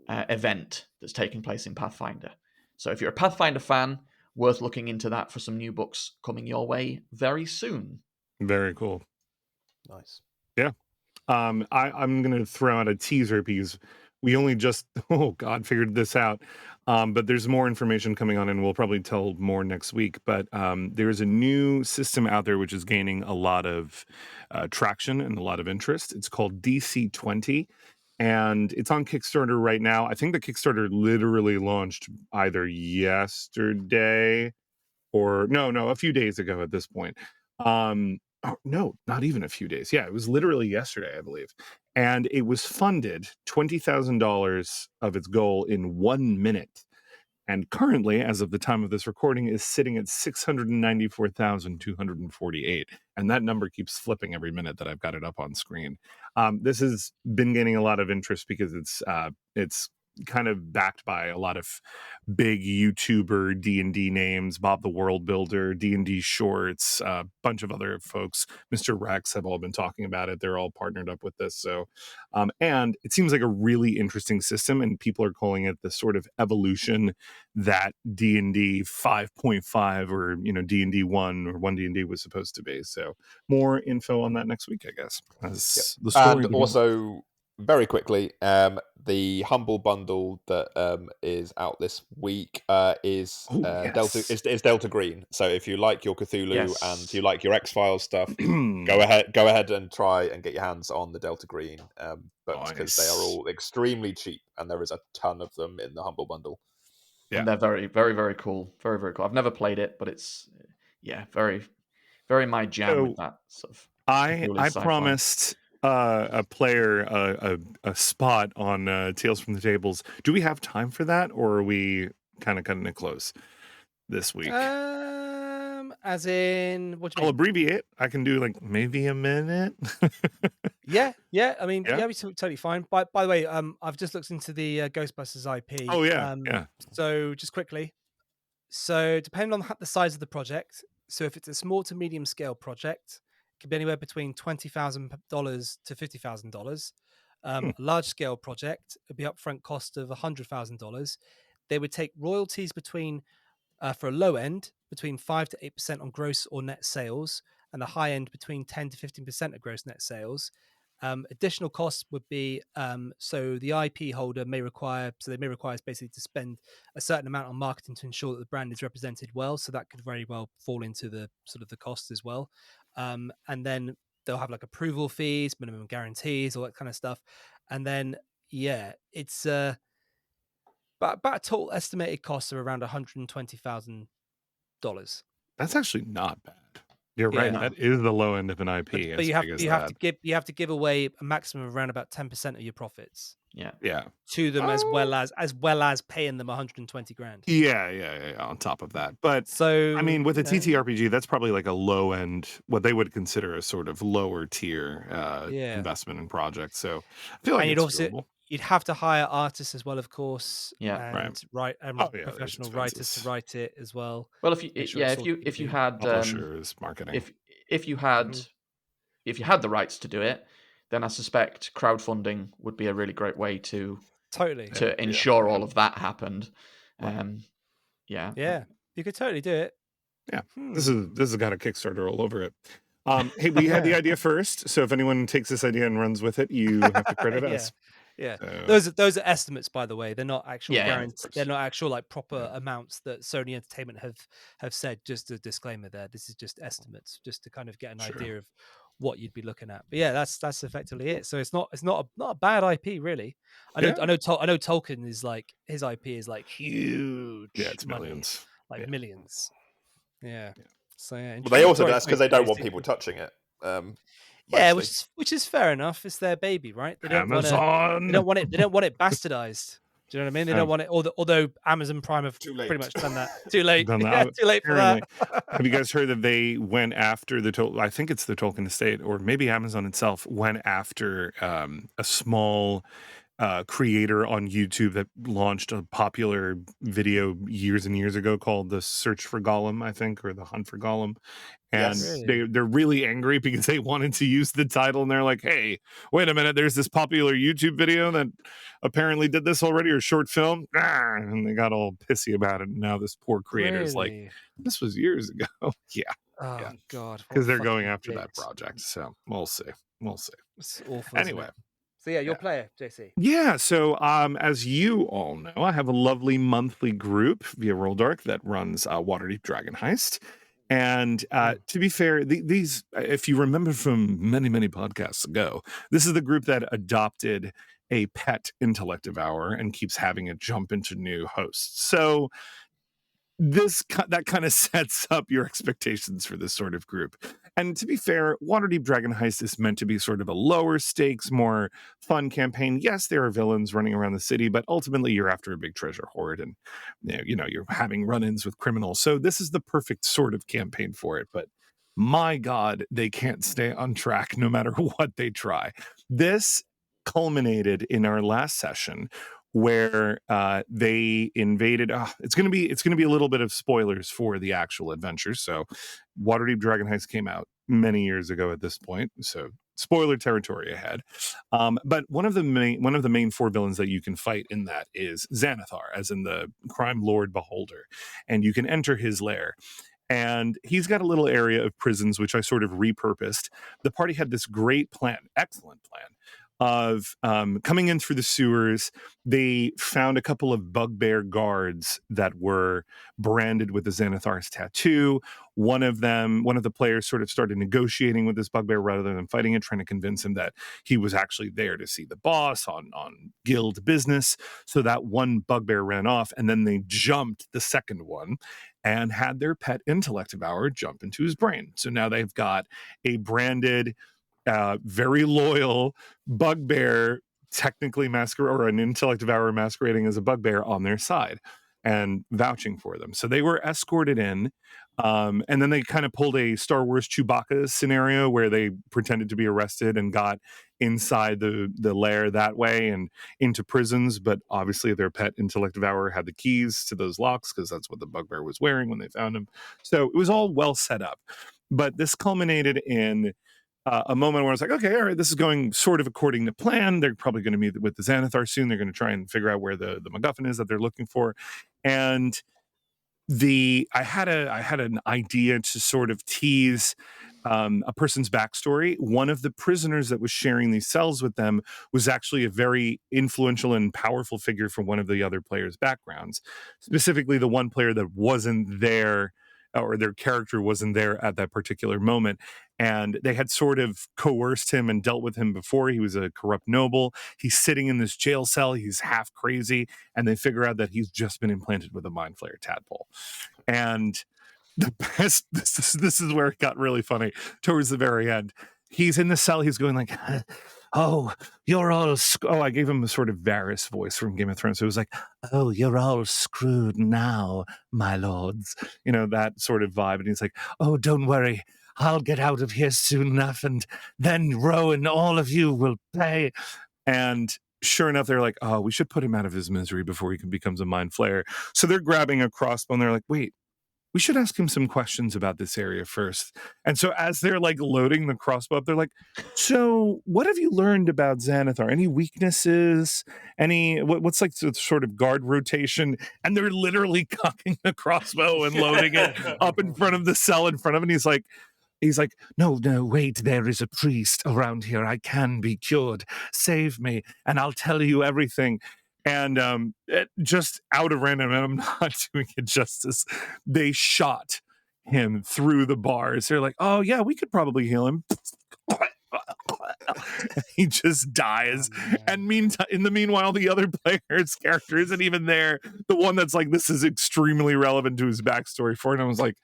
S4: event that's taking place in Pathfinder. So if you're a Pathfinder fan, worth looking into that for some new books coming your way very soon.
S2: Very cool.
S5: Nice.
S2: Yeah. I'm going to throw out a teaser because we only just, figured this out. But there's more information coming on, and we'll probably tell more next week. But there's a new system out there which is gaining a lot of traction and a lot of interest. It's called DC20, and it's on Kickstarter right now. I think the Kickstarter literally launched either yesterday or a few days ago at this point. No, not even a few days. Yeah, it was literally yesterday, I believe. And it was funded $20,000 of its goal in 1 minute. And currently, as of the time of this recording, is sitting at 694,248. And that number keeps flipping every minute that I've got it up on screen. This has been gaining a lot of interest because it's kind of backed by a lot of big YouTuber D&D names, Bob the World Builder, D&D Shorts, a bunch of other folks. Mr. Rex have all been talking about it. They're all partnered up with this. So, and it seems like a really interesting system, and people are calling it the sort of evolution that D&D 5.5 or, D&D 1 or 1D&D was supposed to be. So more info on that next week, I guess. As the story
S5: and also, very quickly, the Humble Bundle that is out this week is Delta Green. So if you like your Cthulhu and you like your X-Files stuff, go ahead and try and get your hands on the Delta Green books, because they are all extremely cheap, and there is a ton of them in the Humble Bundle.
S4: Yeah. And they're very, very, very cool. Very, very cool. I've never played it, but it's very, very my jam with that sort of.
S2: I promised a player a spot on Tales from the Tables. Do we have time for that, or are we kind of cutting it close this week?
S1: As in, what do you mean?
S2: I'll abbreviate. I can do maybe a minute.
S1: Yeah. I mean, we're totally fine. By the way, I've just looked into the Ghostbusters IP.
S2: Oh yeah, yeah.
S1: So just quickly, depending on the size of the project, so if it's a small to medium scale project, it can be anywhere between $20,000 to $50,000. A large scale project would be upfront cost of $100,000. They would take royalties between, for a low end, between 5 to 8% on gross or net sales, and the high end between 10 to 15% of gross net sales. Additional costs would be so the IP holder may require us basically to spend a certain amount on marketing to ensure that the brand is represented well. So that could very well fall into the sort of the cost as well. And then they'll have like approval fees, minimum guarantees, all that kind of stuff. And then it's about a total estimated cost of around $120,000.
S2: That's actually not bad. You're right.
S1: Yeah.
S2: That is the low end of an IP.
S1: But
S2: as
S1: you have
S2: big as
S1: you have to
S2: that.
S1: give away a maximum of around about 10% of your profits
S2: Yeah.
S1: to them, as well
S2: Oh.
S1: as paying them 120 grand.
S2: Yeah. On top of that, but
S1: So
S2: I mean, with a
S1: you know,
S2: TTRPG, that's probably like a low end, what they would consider a sort of lower tier
S1: yeah,
S2: investment in project. So I feel like
S1: and
S2: it's doable.
S1: you'd have to hire artists as well, of course,
S4: Yeah.
S1: and
S2: Right.
S1: write
S2: Oh yeah, there's
S1: professional writers to
S2: expenses.
S1: write it as well.
S4: Well, if you
S1: Make sure it's all
S4: if you
S1: TV.
S4: had
S2: Publishers, marketing.
S4: if you had
S1: Mhm.
S4: if you had the rights to do it, then I suspect crowdfunding would be a really great way to
S1: Totally.
S4: ensure all of that happened.
S1: Right.
S4: Yeah.
S1: Yeah, you could totally do it.
S2: Yeah. This has got a Kickstarter all over it. Hey, we had the
S1: Yeah.
S2: idea first, so if anyone takes this idea and runs with it, you have to credit
S1: Yeah.
S2: us.
S1: Yeah,
S2: So,
S1: those are estimates, by the way. They're not actual
S4: Yeah, yeah, of
S1: guarantees.
S2: course.
S1: They're not actual like proper
S2: Yeah.
S1: amounts that Sony Entertainment have said. Just a disclaimer there. This is just estimates, just to kind of get an
S2: Sure.
S1: idea of what you'd be looking at. But yeah, that's effectively it. So it's not a bad IP really. I know Tolkien is like, his IP is like huge.
S2: Yeah, it's
S1: money,
S2: millions.
S1: like
S2: Yeah.
S1: millions. Yeah. So yeah,
S5: Well, they also do
S1: sorry,
S5: that because they don't want
S1: Casey.
S5: people touching it.
S1: Yeah,
S5: Mostly.
S1: which is fair enough. It's their baby, right? They don't want
S2: Amazon.
S1: They don't want it. They don't want it bastardized. Do you know what I mean? They don't want it. Although Amazon Prime have
S5: Too late.
S1: pretty much done that. Too late.
S2: Done that,
S1: Yeah, too late for that.
S2: Have you guys heard that they went after I think it's the Tolkien estate, or maybe Amazon itself went after a small creator on YouTube that launched a popular video years and years ago called The Search for Gollum, I think, or The Hunt for Gollum. And
S5: Yes.
S1: Really?
S2: they're really angry because they wanted to use the title, and they're like, hey, wait a minute, there's this popular YouTube video that apparently did this already, or short film. And they got all pissy about it. And now this poor creator is like,
S1: Really?
S2: this was years ago. Yeah,
S1: Oh
S2: yeah.
S1: God.
S2: because
S1: what
S2: they're going
S1: fucking
S2: after that
S1: dicks.
S2: project. So we'll see.
S1: It's awful. isn't
S2: Anyway.
S1: it? So yeah, your
S2: Yeah.
S1: player, JC.
S2: Yeah, so as you all know, I have a lovely monthly group via Roll Dark that runs Waterdeep Dragon Heist. And to be fair, these, if you remember from many, many podcasts ago, this is the group that adopted a pet intellect devour and keeps having it jump into new hosts. So that kind of sets up your expectations for this sort of group. And to be fair, Waterdeep Dragon Heist is meant to be sort of a lower stakes, more fun campaign. Yes, there are villains running around the city, but ultimately you're after a big treasure hoard, and you're having run-ins with criminals. So this is the perfect sort of campaign for it. But my God, they can't stay on track no matter what they try. This culminated in our last session, where they invaded. It's going to be a little bit of spoilers for the actual adventure. So, Waterdeep Dragon Heist came out many years ago at this point, so spoiler territory ahead. But one of the main four villains that you can fight in that is Xanathar, as in the crime lord beholder, and you can enter his lair. And he's got a little area of prisons, which I sort of repurposed. The party had this great plan, excellent plan, of coming in through the sewers. They found a couple of bugbear guards that were branded with the Xanathar's tattoo. One of the players sort of started negotiating with this bugbear rather than fighting it, trying to convince him that he was actually there to see the boss on guild business. So that one bugbear ran off, and then they jumped the second one and had their pet intellect devourer jump into his brain. So now they've got a branded, very loyal bugbear, technically or an intellect devourer masquerading as a bugbear on their side and vouching for them. So they were escorted in, and then they kind of pulled a Star Wars Chewbacca scenario where they pretended to be arrested and got inside the lair that way and into prisons. But obviously their pet intellect devourer had the keys to those locks, because that's what the bugbear was wearing when they found him. So it was all well set up. But this culminated in a moment where I was like, okay, all right, this is going sort of according to plan. They're probably going to meet with the Xanathar soon. They're going to try and figure out where the MacGuffin is that they're looking for. And I had an idea to sort of tease a person's backstory. One of the prisoners that was sharing these cells with them was actually a very influential and powerful figure from one of the other players' backgrounds. Specifically, the one player that wasn't there, or their character wasn't there at that particular moment. And they had sort of coerced him and dealt with him before. He was a corrupt noble. He's sitting in this jail cell. He's half crazy. And they figure out that he's just been implanted with a mind flayer tadpole. And the best, this is where it got really funny towards the very end. He's in the cell. He's going like, oh, you're all, I gave him a sort of Varys voice from Game of Thrones. So it was like, oh, you're all screwed now, my lords. You know, that sort of vibe. And he's like, oh, don't worry. I'll get out of here soon enough. And then Rowan, all of you will pay. And sure enough, they're like, oh, we should put him out of his misery before he becomes a mind flayer. So they're grabbing a crossbow and they're like, wait, we should ask him some questions about this area first. And so as they're like loading the crossbow up, they're like, so what have you learned about Xanathar? Any weaknesses? What's like the sort of guard rotation? And they're literally cocking the crossbow and loading it up in front of the cell in front of him. And he's like, no, wait, there is a priest around here. I can be cured. Save me, and I'll tell you everything. And just out of random, and I'm not doing it justice, they shot him through the bars. They're like, oh, yeah, we could probably heal him. He just dies. And in the meanwhile, the other player's character isn't even there. The one that's like, this is extremely relevant to his backstory for it. And I was like,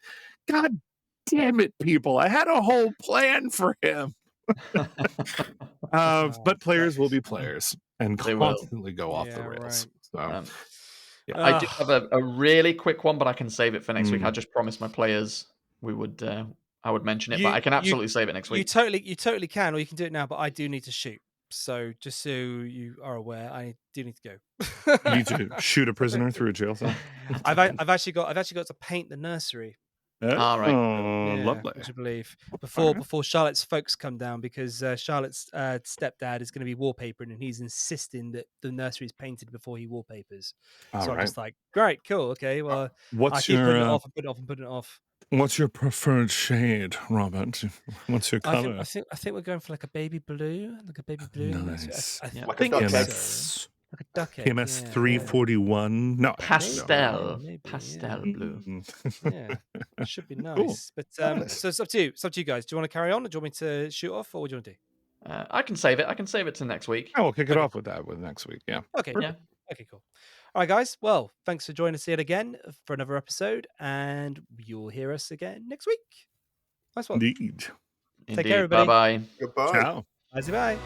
S2: God damn it, people. I had a whole plan for him. But players will be players and
S4: They
S2: constantly go off the rails.
S1: Right.
S2: So,
S4: I do have a really quick one, but I can save it for next week. I just promised my players I would mention it, but I can absolutely save it next week.
S1: You totally can, or you can do it now. But I do need to shoot. So just so you are aware, I do need to go.
S2: you need to shoot a prisoner through a jail cell.
S1: I've actually got to paint the nursery.
S4: All right.
S2: Oh, lovely.
S1: Which I believe before Charlotte's folks come down, because Charlotte's stepdad is going to be wallpapering, and he's insisting that the nursery is painted before he wallpapers. So I'm just like, great, cool, okay. Well, I keep putting it off and putting it off.
S2: What's your preferred shade, Robert? What's your color?
S1: I think we're going for like a baby blue.
S2: Nice.
S1: I
S5: Like
S1: think
S5: a duck egg.
S1: so. Like a duck egg.
S2: PMS 341. No.
S4: Pastel.
S1: Maybe,
S4: Pastel
S1: yeah.
S4: blue.
S1: Yeah, it should be nice.
S2: Cool.
S1: But so it's up to you. It's up to you guys. Do you want to carry on, or do you want me to shoot off, or what do you want to do?
S4: I can save it. I can save it to next week.
S2: Oh, we'll kick it off with next week. Yeah.
S1: Okay.
S4: Yeah.
S1: Okay, cool. All right, guys. Well, thanks for joining us yet again for another episode, and you'll hear us again next week. Nice one.
S2: Indeed.
S1: Take care, everybody.
S4: Bye-bye.
S5: Goodbye.
S2: Ciao.
S1: Bye.